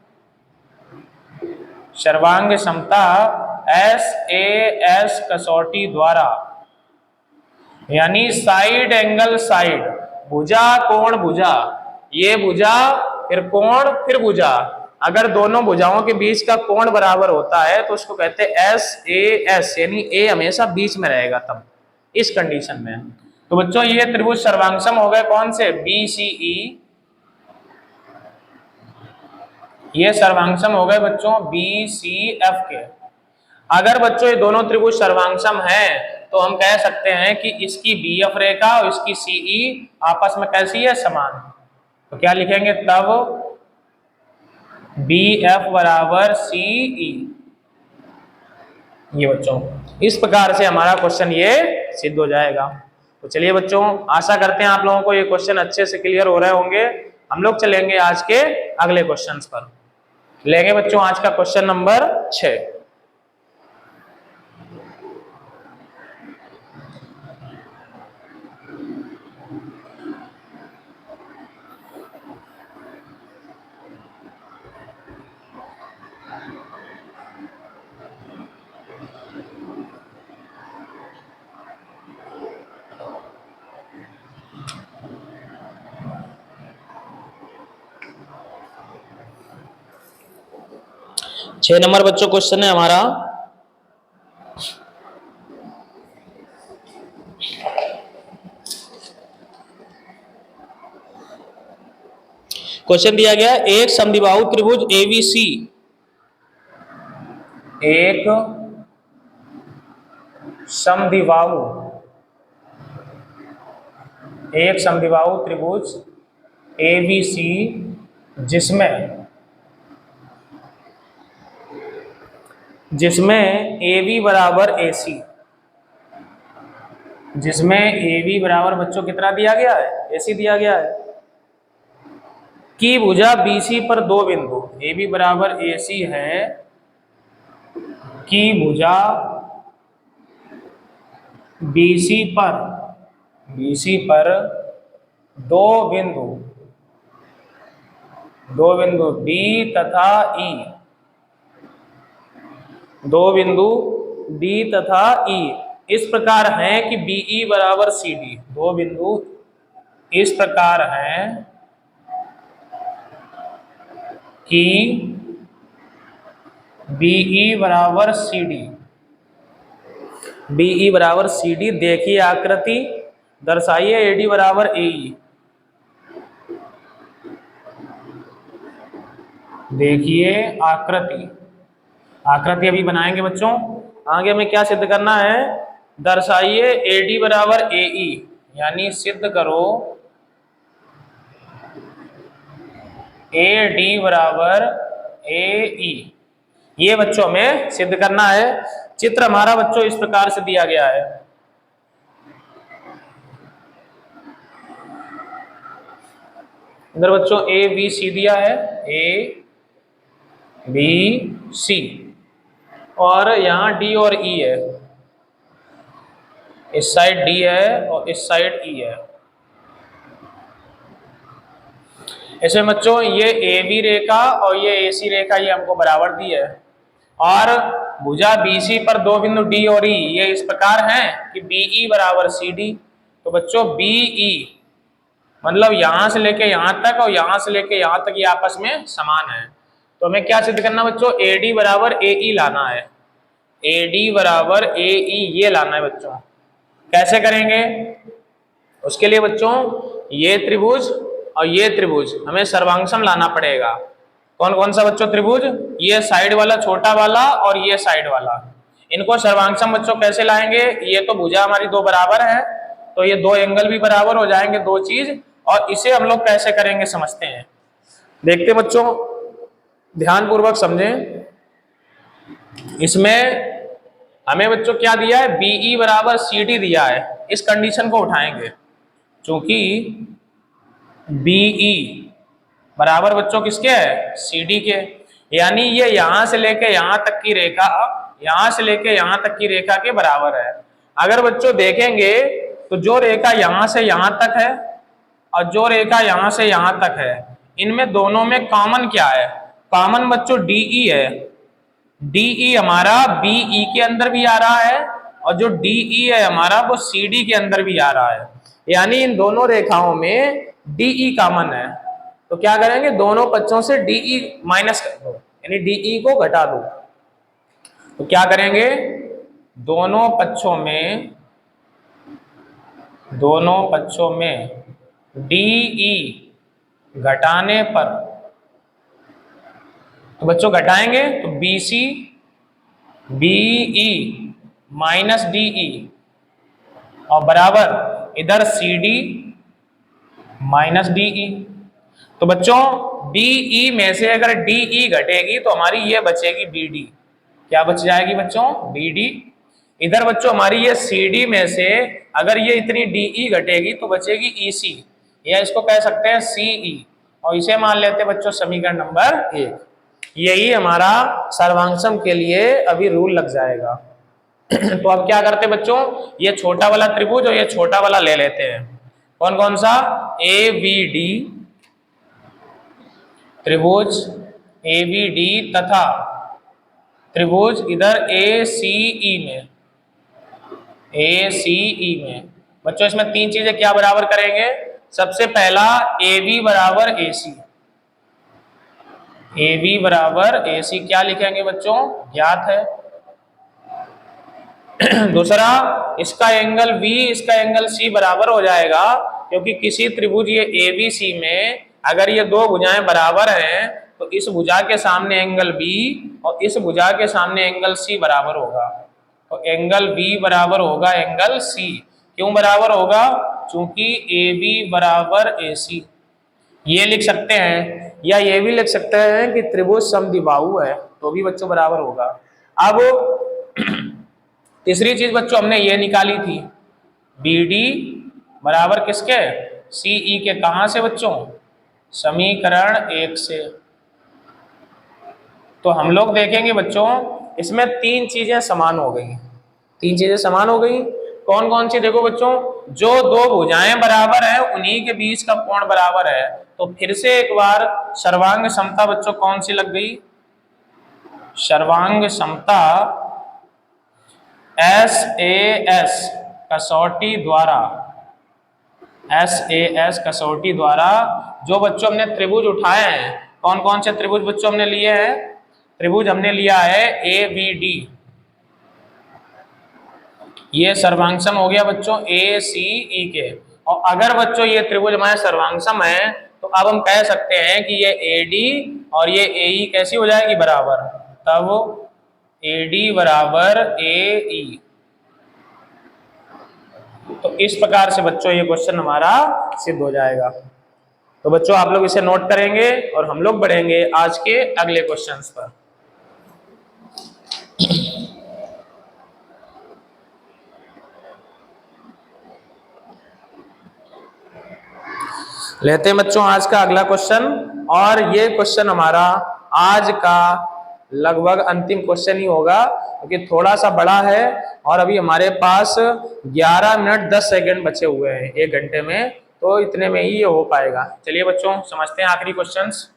सर्वांग समता SAS कसौटी द्वारा, यानी साइड एंगल साइड, भुजा कोण भुजा, ये भुजा फिर कोण फिर भुजा, अगर दोनों भुजाओं के बीच का कोण बराबर होता है तो उसको कहते हैं SAS, यानी ए हमेशा बीच में रहेगा तब, इस कंडीशन में। तो बच्चों ये त्रिभुज सर्वांगसम हो गए कौन से, BCE, ये सर्वांगसम हो गए बच्चों BCF के। अगर बच्चों ये दोनों त्रिभुज सर्वांगसम है तो हम कह सकते हैं कि इसकी BF रेखा और इसकी CE आपस में कैसी है, समान। तो क्या लिखेंगे तब, BF बराबर CE। ये बच्चों इस प्रकार से हमारा क्वेश्चन ये सिद्ध हो जाएगा। तो चलिए बच्चों, आशा करते हैं आप लोगों को ये क्वेश्चन अच्छे से क्लियर हो रहे होंगे। हम लोग चलेंगे आज के अगले क्वेश्चंस पर। लेंगे बच्चों आज का क्वेश्चन नंबर 6। छह नंबर बच्चों क्वेश्चन है हमारा, क्वेश्चन दिया गया एक समद्विबाहु त्रिभुज ABC, एक समद्विबाहु त्रिभुज ABC जिसमें AB बराबर AC, जिसमें AB बराबर बच्चों कितना दिया गया है, AC दिया गया है, की भुजा BC पर 2 बिंदु, AB बराबर AC है, की भुजा BC पर 2 बिंदु D तथा E, 2 बिंदु D तथा E इस प्रकार हैं कि BE बराबर CD, 2 बिंदु इस प्रकार हैं कि BE बराबर CD, BE बराबर CD। देखिए आकृति, दर्शाइए AD बराबर AE, देखिए आकृति अभी बनाएंगे बच्चों। आगे हमें क्या सिद्ध करना है, दर्शाइए AD बराबर AE, यानी सिद्ध करो AD बराबर AE, ये बच्चों हमें सिद्ध करना है। चित्र हमारा बच्चों इस प्रकार से दिया गया है, इधर बच्चों ABC दिया है, ABC, और यहाँ D और E है, इस साइड D है और इस साइड E है। इसमें बच्चों ये AB रेखा और ये AC रेखा ये हमको बराबर दी है, और भुजा BC पर 2 बिंदु D और E ये इस प्रकार हैं कि BE बराबर CD। तो बच्चों BE मतलब यहां से लेके यहां तक और यहां से लेके यहां तक ये आपस में समान है। तो हमें क्या सिद्ध करना बच्चों, AD बराबर AE लाना है, AD बराबर AE ये लाना है बच्चों। कैसे करेंगे, उसके लिए बच्चों ये त्रिभुज और ये त्रिभुज हमें सर्वांगसम लाना पड़ेगा। कौन कौन सा बच्चों त्रिभुज, ये साइड वाला छोटा वाला और ये साइड वाला, इनको सर्वांगसम बच्चों कैसे लाएंगे, ये तो भुजा हमारी 2 बराबर है तो ये 2 एंगल भी बराबर हो जाएंगे, 2 चीज, और इसे हम लोग कैसे करेंगे समझते हैं। देखते बच्चों, ध्यान पूर्वक समझें। इसमें हमें बच्चों क्या दिया है, BE बराबर CD दिया है, इस कंडीशन को उठाएंगे। चूंकि BE बराबर बच्चों किसके है, CD के। यानी ये यहां से लेके यहां तक की रेखा, यहां से लेके यहां तक की रेखा के बराबर है। अगर बच्चों देखेंगे तो जो रेखा यहां से यहां तक है और जो रेखा यहां से यहां तक है, इनमें दोनों में कॉमन क्या है? कॉमन बच्चों DE है। DE हमारा BE के अंदर भी आ रहा है और जो DE है हमारा वो CD के अंदर भी आ रहा है। यानी इन दोनों रेखाओं में DE कॉमन है। तो क्या करेंगे, दोनों पक्षों से DE माइनस कर दो, यानी DE को घटा दो। तो क्या करेंगे, दोनों पक्षों में DE घटाने पर, तो बच्चों घटाएंगे तो BC BE माइनस DE और बराबर इधर CD माइनस DE। तो बच्चों BE में से अगर DE घटेगी तो हमारी ये बचेगी BD। क्या बच जाएगी बच्चों, BD। इधर बच्चों हमारी ये CD में से अगर ये इतनी DE घटेगी तो बचेगी EC, या इसको कह सकते हैं CE, और इसे मान लेते हैं बच्चों समीकरण नंबर 1। यही हमारा सर्वांगसम के लिए अभी रूल लग जाएगा। तो अब क्या करते हैं बच्चों, ये छोटा वाला त्रिभुज और ये छोटा वाला ले लेते हैं। कौन कौन सा, ABD त्रिभुज ABD तथा त्रिभुज इधर ACE में। बच्चों इसमें तीन चीजें क्या बराबर करेंगे, सबसे पहला AB बराबर AC, AB बराबर AC क्या लिखेंगे बच्चों, ज्ञात है। दूसरा इसका एंगल B इसका एंगल C बराबर हो जाएगा, क्योंकि किसी त्रिभुज ये ABC में अगर ये दो भुजाएं बराबर हैं तो इस भुजा के सामने एंगल B और इस भुजा के सामने एंगल C बराबर होगा। तो एंगल B बराबर होगा एंगल C। क्यों बराबर होगा, चूंकि AB बराबर AC। ये लिख सकते हैं, या ये भी लिख सकते हैं कि त्रिभुज समद्विबाहु है, तो भी बच्चों बराबर होगा। अब तीसरी चीज बच्चों हमने ये निकाली थी, BD बराबर किसके, CE के। कहां से बच्चों, समीकरण 1 से। तो हम लोग देखेंगे बच्चों इसमें तीन चीजें समान हो गई। तीन चीजें समान हो गई, कौन कौन सी, देखो बच्चों, जो दो भुजाएं बराबर है उन्हीं के बीच का कोण बराबर है। तो फिर से एक बार सर्वांग समता बच्चों कौन सी लग गई, सर्वांग समता SAS कसौटी द्वारा, SAS कसौटी द्वारा जो बच्चों हमने त्रिभुज उठाए हैं, कौन कौन से त्रिभुज बच्चों हमने लिए हैं, त्रिभुज हमने लिया है ABD, ये सर्वांगसम हो गया बच्चों ACE के। और अगर बच्चों ये त्रिभुज हमारे सर्वांगसम है तो अब हम कह सकते हैं कि ये AD और ये AE कैसी हो जाएगी, बराबर। तब AD बराबर AE। तो इस प्रकार से बच्चों ये क्वेश्चन हमारा सिद्ध हो जाएगा। तो बच्चों आप लोग इसे नोट करेंगे और हम लोग बढ़ेंगे आज के अगले क्वेश्चंस पर। लेते हैं बच्चों आज का अगला क्वेश्चन, और ये क्वेश्चन हमारा आज का लगभग अंतिम क्वेश्चन ही होगा, क्योंकि थोड़ा सा बड़ा है और अभी हमारे पास 11 मिनट 10 सेकंड बचे हुए हैं 1 घंटे में, तो इतने में ही ये हो पाएगा। चलिए बच्चों समझते हैं आखिरी क्वेश्चंस।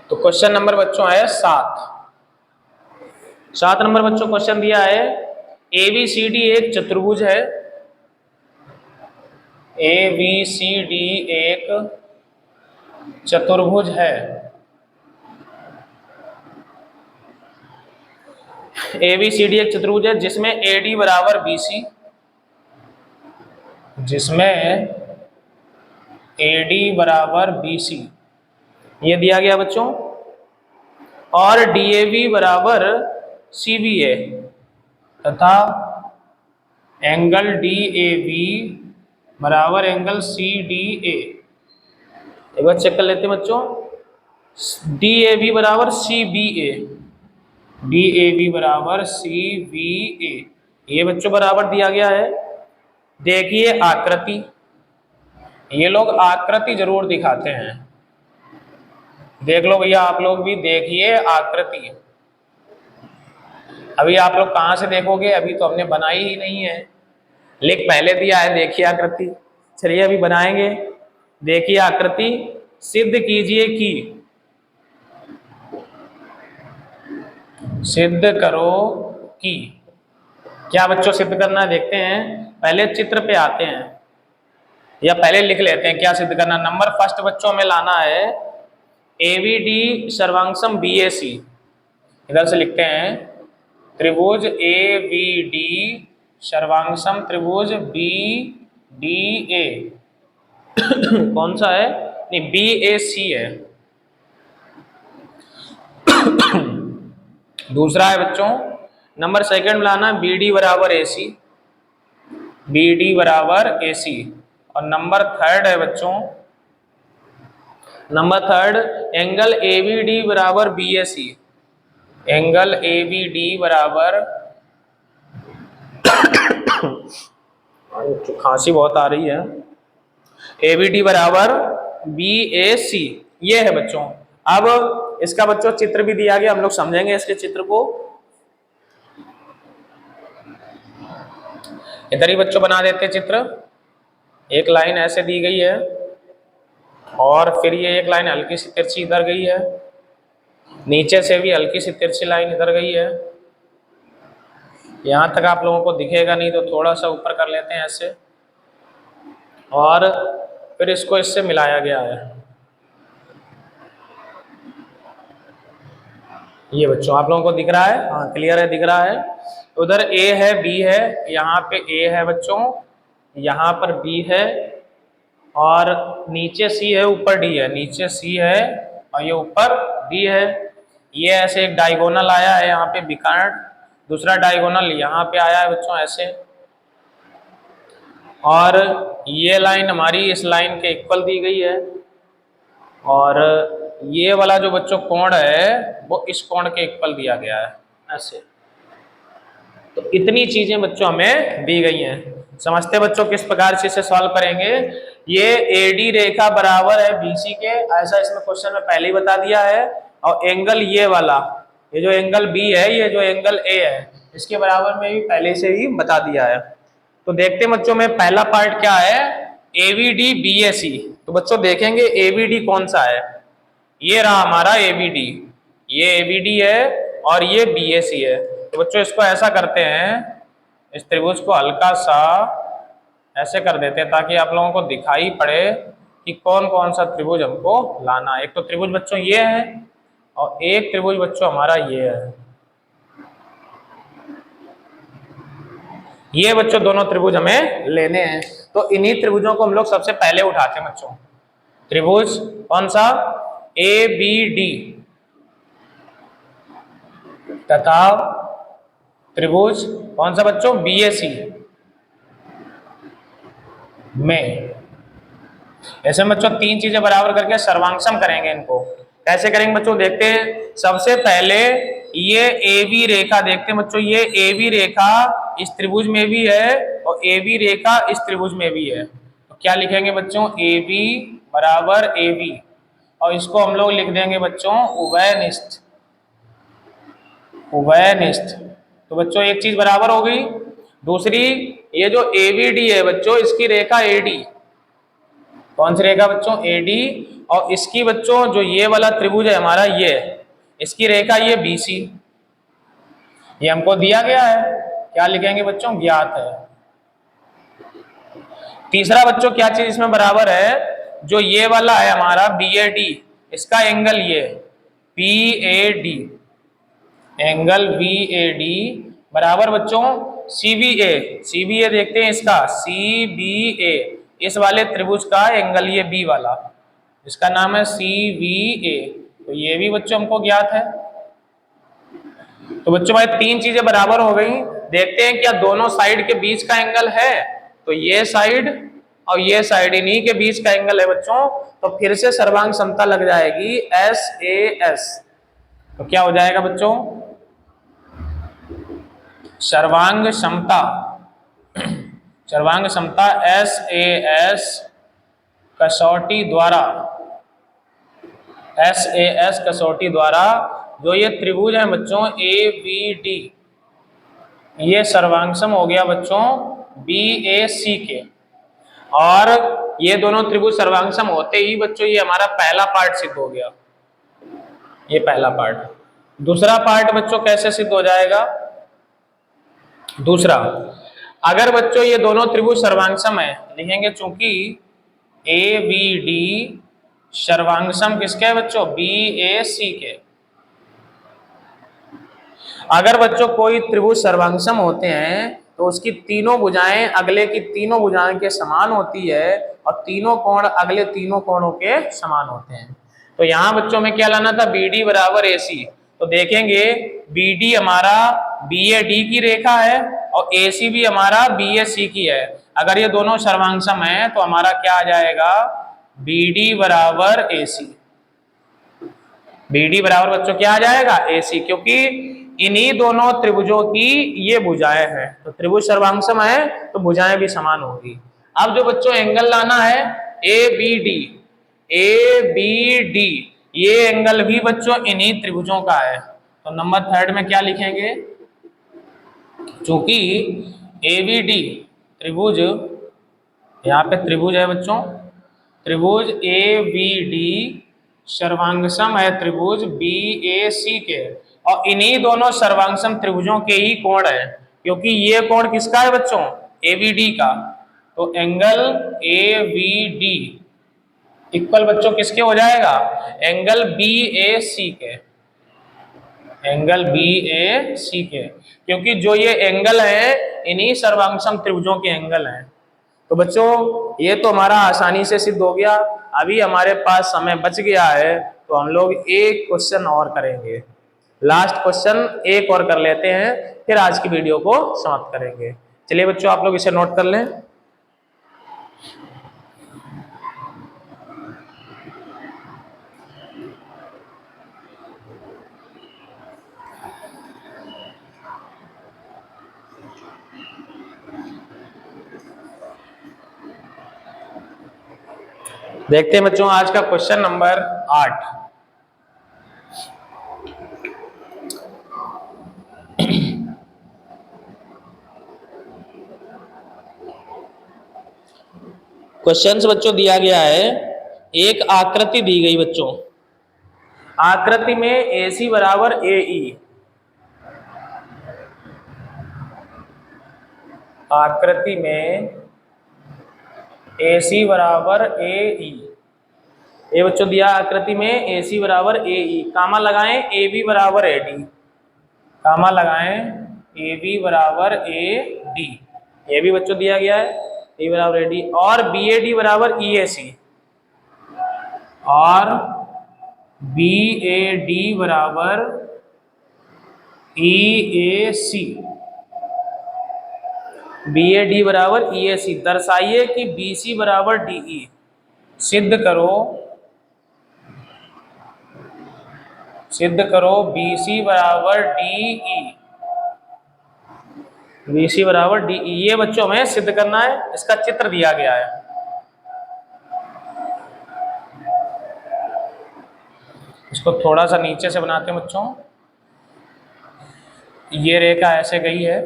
तो क्वेश्चन नंबर बच्चों है 7 नंबर बच्चों क्वेश्चन दिया है, ABCD एक चतुर्भुज है, ABCD एक चतुर्भुज है। ABCD एक चतुर्भुज है जिसमें AD बराबर BC, जिसमें AD बराबर BC ये दिया गया बच्चों, और DAB बराबर CBA तथा एंगल DAB बराबर एंगल CDA। एक बार चेक कर लेते हैं बच्चं, डी ए बी बराबर C B A, D A B बराबर सी बी ए, ये बच्चों बराबर दिया गया है। देखिए आकृति, ये लोग आकृति जरूर दिखाते हैं, देख लो भैया आप लोग भी देखिए आकृति। अभी आप लोग कहाँ से देखोगे, अभी तो हमने बनाई ही नहीं है, लिख पहले दिया है, देखिए आकृति। चलिए अभी बनाएंगे। देखिए आकृति, सिद्ध कीजिए कि, सिद्ध करो कि, क्या बच्चों सिद्ध करना है देखते हैं। पहले चित्र पे आते हैं या पहले लिख लेते हैं क्या सिद्ध करना। नंबर फर्स्ट बच्चों में लाना है एबीडी सर्वांशम बीएसी, इधर से लिखते हैं त्रिभुज ए बी डी सर्वांशम त्रिभुज बी डी ए कौन सा है, नहीं बी ए सी है। दूसरा है बच्चों नंबर सेकंड लाना बी डी बराबर ए सी, बी डी बराबर ए सी। और नंबर थर्ड है बच्चों, number third angle A B D बराबर B A C, angle A B D बराबर खांसी बहुत आ रही है, ए बी डी बराबर बी ए सी, ये है बच्चों। अब इसका बच्चों चित्र भी दिया गया, हम लोग समझेंगे इसके चित्र को। इधर ही बच्चों बना देते चित्र। एक लाइन ऐसे दी गई है और फिर ये एक लाइन हल्की सी तिरछी इधर गई है, नीचे से भी हल्की सी तिरछी लाइन इधर गई है। यहां तक आप लोगों को दिखेगा नहीं तो थोड़ा सा ऊपर कर लेते हैं ऐसे, और फिर इसको इससे मिलाया गया है। ये बच्चों आप लोगों को दिख रहा है, हाँ क्लियर है, दिख रहा है। उधर ए है बी है, यहाँ पे ए है बच्चों, यहाँ पर बी है, और नीचे सी है ऊपर डी है, नीचे सी है और ये ऊपर डी है। ये ऐसे एक डायगोनल आया है यहाँ पे विकर्ण, दूसरा डायगोनल यहाँ पे आया है बच्चों ऐसे, और ये लाइन हमारी इस लाइन के इक्वल दी गई है, और ये वाला जो बच्चों कोण है वो इस कोण के इक्वल दिया गया है ऐसे। तो इतनी चीजें बच्चों हमें दी गई हैं। समझते बच्चों किस प्रकार से इसे सॉल्व करेंगे। ये एडी रेखा बराबर है बीसी के, ऐसा इसमें क्वेश्चन में पहले ही बता दिया है। और एंगल ये वाला, ये जो एंगल बी है, ये जो एंगल ए है, इसके बराबर में भी पहले से ही बता दिया है। तो देखते बच्चों में पहला पार्ट क्या है, एबीडी बीएसी। तो बच्चों देखेंगे एबीडी कौन सा है, ये रहा हमारा एबीडी, ये एबीडी है और ये बीएसी है। तो बच्चों इसको ऐसा करते हैं, इस त्रिभुज को हल्का सा ऐसे कर देते हैं ताकि आप लोगों को दिखाई पड़े कि कौन कौन सा त्रिभुज हमको लाना है। एक तो त्रिभुज बच्चों ये है और एक त्रिभुज बच्चों हमारा ये है। ये बच्चों दोनों त्रिभुज हमें लेने हैं। तो इन्हीं त्रिभुजों को हम लोग सबसे पहले उठाते हैं बच्चों। त्रिभुज कौन सा, ए बी डी, तथा त्रिभुज कौन सा बच्चों, बीएसी में। ऐसे बच्चों तीन चीजें बराबर करके सर्वांशम करेंगे। इनको कैसे करेंगे बच्चों, देखते हैं। सबसे पहले ये ए बी रेखा देखते हैं बच्चों, ये ए बी रेखा इस त्रिभुज में भी है और ए बी रेखा इस त्रिभुज में भी है। तो क्या लिखेंगे बच्चों, ए बी बराबर ए बी, और इसको हम लोग लिख देंगे बच्चों उभयनिष्ठ, उभयनिष्ठ। तो बच्चों एक चीज बराबर हो गई। दूसरी, ये जो ए बी डी है बच्चों, इसकी रेखा ए डी, कौन सी रेखा बच्चों, ए डी, और इसकी बच्चों जो ये वाला त्रिभुज है हमारा, ये इसकी रेखा ये बी सी, ये हमको दिया गया है। क्या लिखेंगे बच्चों, ज्ञात है। तीसरा बच्चों क्या चीज इसमें बराबर है, जो ये वाला है हमारा बी ए डी, इसका एंगल ये P A D, angle B A D बराबर बच्चों सी बी ए, सी बी ए देखते हैं इसका, सी बी ए, इस वाले त्रिभुज का एंगल ये बी वाला, इसका नाम है सी बी ए। तो ये भी बच्चों हमको ज्ञात है। तो बच्चों भाई तीन चीजें बराबर हो गई। देखते हैं क्या दोनों साइड के बीच का एंगल है। तो ये साइड और ये साइड इन्हीं के बीच का एंगल है बच्चों, तो फिर से सर्वांग समता लग जाएगी SAS। तो क्या हो जाएगा बच्चों, सर्वांग समता, सर्वांग समता SAS कसौटी द्वारा, SAS कसौटी द्वारा जो ये त्रिभुज है बच्चों ABD, ये सर्वांगसम हो गया बच्चों BAC के। और ये दोनों त्रिभुज सर्वांगसम होते ही बच्चों ये हमारा पहला पार्ट सिद्ध हो गया, ये पहला पार्ट। दूसरा पार्ट बच्चों कैसे सिद्ध हो जाएगा, दूसरा, अगर बच्चों ये दोनों त्रिभुज सर्वांगसम है, लिखेंगे चूंकि ABD सर्वांगसम किसके है बच्चों, BAC के। अगर बच्चों कोई त्रिभुज सर्वांगसम होते हैं तो उसकी तीनों भुजाएं अगले की तीनों भुजाओं के समान होती है और तीनों कोण अगले तीनों कोणों के समान होते हैं। तो यहाँ बच्चों में क्या लाना था, BD बराबर AC। तो देखेंगे BD हमारा BAD की रेखा है और AC भी हमारा BAC की है। अगर ये दोनों सर्वांगसम है तो हमारा क्या आ जाएगा, BD बराबर AC। BD बराबर बच्चों क्या आ जाएगा, AC, क्योंकि इन्हीं दोनों त्रिभुजों की ये भुजाएं हैं, तो त्रिभुज सर्वांगसम है तो भुजाएं भी समान होगी। अब जो बच्चों एंगल लाना है ABD, ABD ये एंगल भी बच्चों इन्हीं त्रिभुजों का है। तो नंबर 3 में क्या लिखेंगे, चूंकि ABD त्रिभुज, यहाँ पे त्रिभुज है बच्चों, त्रिभुज ABD सर्वांगसम है त्रिभुज BAC के, और इन्हीं दोनों सर्वांगसम त्रिभुजों के ही कोण है, क्योंकि ये कोण किसका है बच्चों, ABD का। तो एंगल ABD इक्वल बच्चों किसके हो जाएगा, एंगल BAC के, एंगल BAC के, क्योंकि जो ये एंगल है इन्हीं सर्वांगसम त्रिभुजों के एंगल हैं। तो बच्चों ये तो हमारा आसानी से सिद्ध हो गया। अभी हमारे पास समय बच गया है तो हम लोग एक क्वेश्चन और करेंगे, लास्ट क्वेश्चन एक और कर लेते हैं, फिर आज की वीडियो को समाप्त करेंगे। चलिए बच्चों आप लोग इसे नोट कर लें। देखते हैं बच्चों आज का क्वेश्चन नंबर 8। क्वेश्चन बच्चों दिया गया है, एक आकृति दी गई बच्चों, आकृति में AC बराबर AE, आकृति में AC बराबर AE, ये बच्चों दिया आकृति में AC बराबर AE, कामा लगाएं AB बराबर AD, कामा लगाएं AB बराबर AD, ये भी बच्चों दिया गया है A बराबर AD, और BAD बराबर EAC, और BAD बराबर EAC, BAD बराबर EAC। दर्शाइए कि BC बराबर DE, सिद्ध करो, सिद्ध करो BC बराबर DE, BC बराबर DE, ये बच्चों हमें सिद्ध करना है। इसका चित्र दिया गया है, इसको थोड़ा सा नीचे से बनाते हैं बच्चों। ये रेखा ऐसे गई है,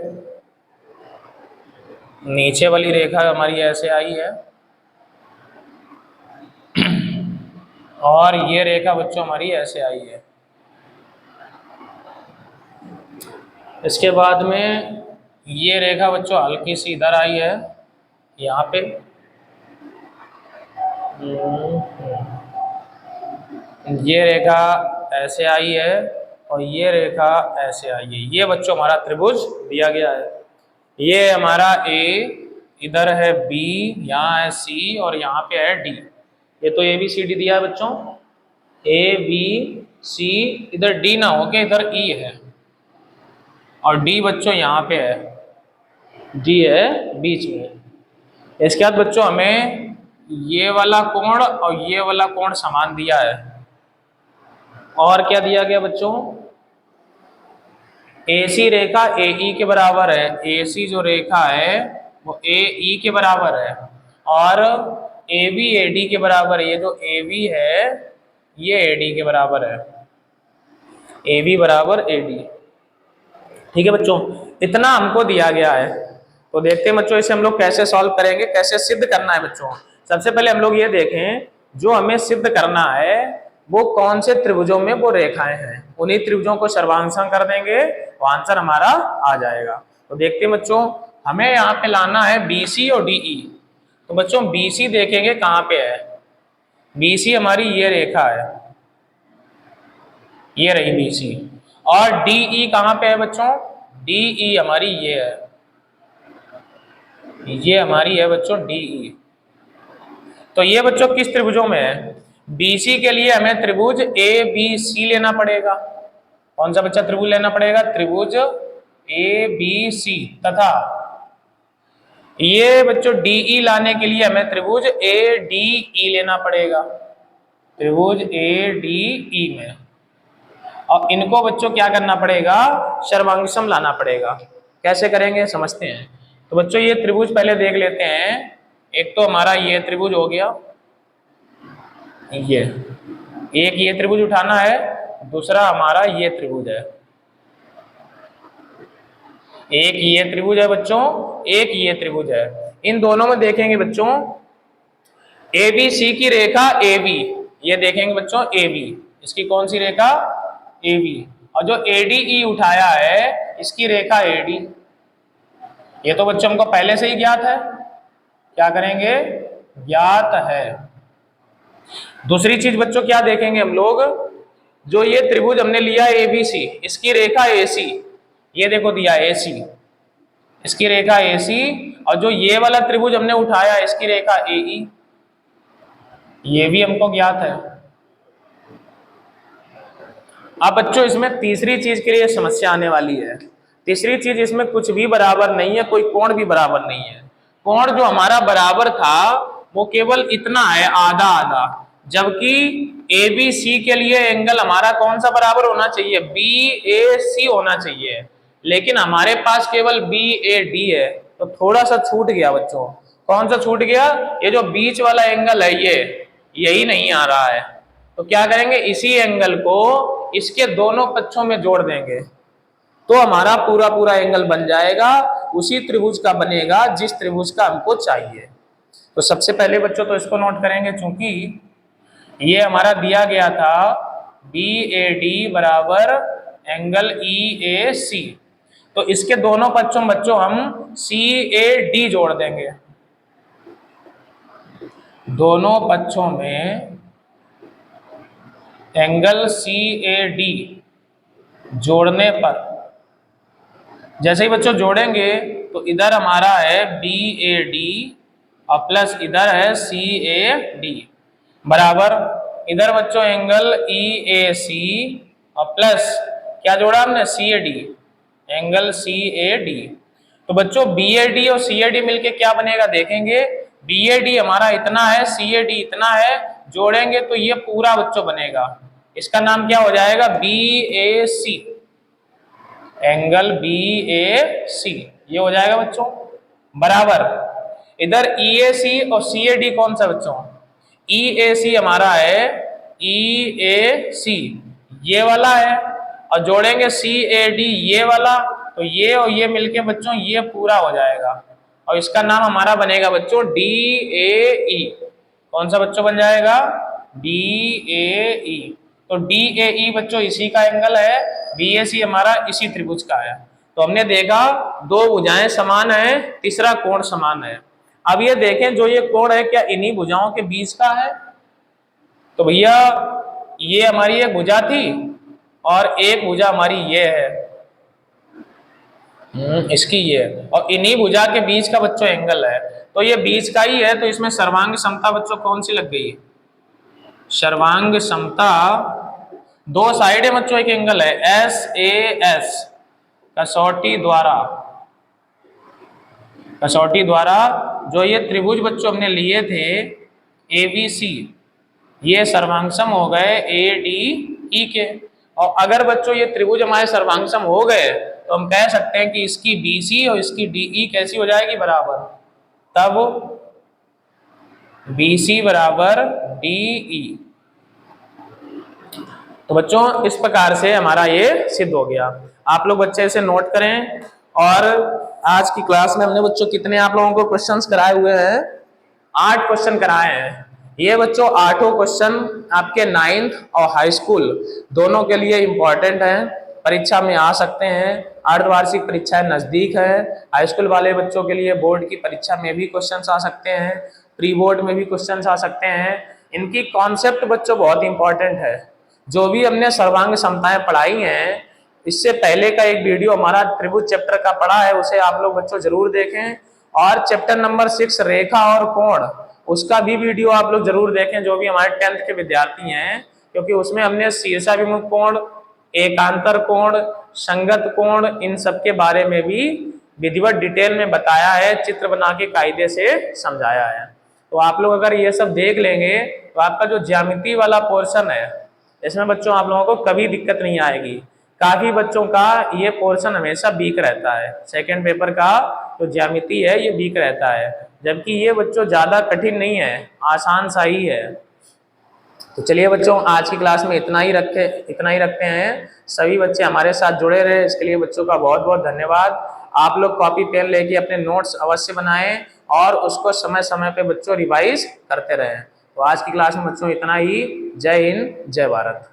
नीचे वाली रेखा हमारी ऐसे आई है, और ये रेखा बच्चों हमारी ऐसे आई है। इसके बाद में ये रेखा बच्चों हल्की सी इधर आई है, यहाँ पे, ये रेखा ऐसे आई है और ये रेखा ऐसे आई है। ये बच्चों हमारा त्रिभुज दिया गया है। ये हमारा A, इधर है B, यहाँ है C और यहाँ पे है D। ये तो ABCD दिया है बच्चों, ABC, इधर D ना होके इधर E है, और D बच्चों यहाँ पे है, D है बीच में। इसके बाद बच्चों हमें ये वाला कोण और ये वाला कोण समान दिया है, और क्या दिया गया बच्चों, AC रेखा AE के बराबर है। AC जो रेखा है वो AE के बराबर है, और AB AD के बराबर है। ये जो AB है ये AD के बराबर है, AB बराबर AD। ठीक है बच्चों, इतना हमको दिया गया है। तो देखते हैं बच्चों इसे हम लोग कैसे सॉल्व करेंगे, कैसे सिद्ध करना है बच्चों। सबसे पहले हम लोग ये देखें, जो हमें सिद्ध करना है वो कौन से त्रिभुजों में वो रेखाएं हैं। उन्हीं त्रिभुजों को सर्वांशांग कर देंगे तो आंसर हमारा आ जाएगा। तो देखते हैं बच्चों, हमें यहाँ पे लाना है BC और DE। तो बच्चों BC देखेंगे कहाँ पे है, BC हमारी ये रेखा है, ये रही BC। और DE कहाँ पे है बच्चों, DE हमारी ये है, ये हमारी है बच्चों DE। तो ये बच्चों किस त्रिभुजों में है, BC के लिए हमें त्रिभुज ABC लेना पड़ेगा। कौन सा बच्चा त्रिभुज लेना पड़ेगा, त्रिभुज ABC। तथा ये बच्चों DE लाने के लिए हमें त्रिभुज ADE लेना पड़ेगा, त्रिभुज ADE में। और इनको बच्चों क्या करना पड़ेगा, सर्वांगसम लाना पड़ेगा। कैसे करेंगे समझते हैं। तो बच्चों ये त्रिभुज पहले देख लेते हैं। एक तो हमारा ये त्रिभुज हो गया, ये एक ये त्रिभुज उठाना है, दूसरा हमारा ये त्रिभुज है, एक ये त्रिभुज है बच्चों, एक ये त्रिभुज है। इन दोनों में देखेंगे बच्चों ABC की रेखा AB, ये देखेंगे बच्चों AB, इसकी कौन सी रेखा, AB। और जो ADE उठाया है इसकी रेखा AD। ये तो बच्चों हमको पहले से ही ज्ञात है, क्या करेंगे, ज्ञात है। दूसरी चीज बच्चों क्या देखेंगे हम लोग, जो ये त्रिभुज हमने लिया ABC, इसकी रेखा AC, ये देखो दिया AC, इसकी रेखा AC। और जो ये वाला त्रिभुज हमने उठाया इसकी रेखा AE, ये भी हमको ज्ञात है। अब बच्चों इसमें तीसरी चीज के लिए समस्या आने वाली है। तीसरी चीज, इसमें कुछ भी बराबर नहीं है, कोई कोण भी बराबर नहीं है। कोण जो हमारा बराबर था वो केवल इतना है, आधा आधा, जबकि ABC के लिए एंगल हमारा कौन सा बराबर होना चाहिए, BAC होना चाहिए। लेकिन हमारे पास केवल BAD है, तो थोड़ा सा छूट गया बच्चों। कौन सा छूट गया, ये जो बीच वाला एंगल है ये, यही नहीं आ रहा है। तो क्या करेंगे, इसी एंगल को इसके दोनों पक्षों में जोड़ देंगे तो हमारा पूरा पूरा एंगल बन जाएगा, उसी त्रिभुज का बनेगा जिस त्रिभुज का हमको चाहिए। तो सबसे पहले बच्चों तो इसको नोट करेंगे, चूंकि ये हमारा दिया गया था BAD बराबर एंगल EAC, तो इसके दोनों पक्षों बच्चों हम CAD जोड़ देंगे। दोनों पक्षों में एंगल CAD जोड़ने पर, जैसे ही बच्चों जोड़ेंगे तो इधर हमारा है BAD और प्लस इधर है CAD बराबर, इधर बच्चों एंगल EAC और प्लस क्या जोड़ा हमने, CAD, एंगल CAD। तो बच्चों BAD और CAD मिलके क्या बनेगा देखेंगे, BAD हमारा इतना है, CAD इतना है, जोड़ेंगे तो ये पूरा बच्चों बनेगा। इसका नाम क्या हो जाएगा, BAC, एंगल BAC ये हो जाएगा बच्चों बराबर। इधर EAC और CAD कौन सा बच्चों, EAC हमारा है EAC ये वाला है, और जोड़ेंगे CAD ये वाला, तो ये और ये मिलके बच्चों ये पूरा हो जाएगा, और इसका नाम हमारा बनेगा बच्चों DAE। कौन सा बच्चों बन जाएगा, DAE। तो DAE बच्चों इसी का एंगल है, BAC हमारा इसी त्रिभुज का है। तो हमने देखा दो भुजाएं समान है, तीसरा कोण समान है। अब ये देखें जो ये कोण है क्या इन्हीं भुजाओं के बीच का है, तो भैया ये हमारी एक भुजा थी और एक भुजा हमारी ये है, इसकी ये, और इन्हीं भुजा के बीच का बच्चों एंगल है, तो ये बीच का ही है। तो इसमें सर्वांग समता बच्चों कौन सी लग गई, सर्वांग समता, दो साइड है बच्चों, एक एंगल है SAS कसौटी द्वारा कसौटी द्वारा जो ये त्रिभुज बच्चों हमने लिए थे ABC, ये सर्वांगसम हो गए ADE के। और अगर बच्चों ये त्रिभुज हमारे सर्वांगसम हो गए तो हम कह सकते हैं कि इसकी BC और इसकी DE कैसी हो जाएगी, बराबर। तब BC बराबर DE। तो बच्चों इस प्रकार से हमारा ये सिद्ध हो गया। आप लोग बच्चे इसे नोट करें। और आज की क्लास में हमने बच्चों कितने आप लोगों को क्वेश्चंस कराए हुए हैं? 8 क्वेश्चन कराए हैं। ये बच्चों 8 क्वेश्चन आपके 9th और हाई स्कूल दोनों के लिए इम्पोर्टेंट हैं, परीक्षा में आ सकते हैं। अर्धवार्षिक परीक्षाएं नजदीक है। हाई स्कूल वाले बच्चों के लिए बोर्ड की परीक्षा में भी क्वेश्चंस आ सकते हैं, प्री बोर्ड में भी क्वेश्चंस आ सकते हैं। इनकी कॉन्सेप्ट बच्चों बहुत इंपॉर्टेंट है। जो भी हमने सर्वांग समताएं पढ़ाई हैं, इससे पहले का एक वीडियो हमारा त्रिभुज चैप्टर का पढ़ा है, उसे आप लोग बच्चों जरूर देखें। और चैप्टर नंबर 6 रेखा और कोण, उसका भी वीडियो आप लोग जरूर देखें, जो भी हमारे 10th के विद्यार्थी हैं, क्योंकि उसमें हमने शीर्षाभिमुख कोण, एकांतर कोण, संगत कोण, इन सब के बारे में भी विधिवत डिटेल में बताया है, चित्र बना के कायदे से समझाया है। तो आप लोग अगर ये सब देख लेंगे तो आपका जो ज्यामिति वाला पोर्शन है, इसमें बच्चों आप लोगों को कभी दिक्कत नहीं आएगी। काफी बच्चों का ये पोर्शन हमेशा वीक रहता है, सेकंड पेपर का जो ज्यामिति है ये वीक रहता है, जबकि ये बच्चों ज्यादा कठिन नहीं है, आसान सा ही है। तो चलिए बच्चों आज की क्लास में इतना ही रखते हैं। सभी बच्चे हमारे साथ जुड़े रहे, इसके लिए बच्चों का बहुत बहुत धन्यवाद। आप लोग कॉपी पेन लेके अपने नोट्स अवश्य बनाएं और उसको समय समय पे बच्चों रिवाइज करते रहें। तो आज की क्लास में बच्चों इतना ही। जय हिंद, जय भारत।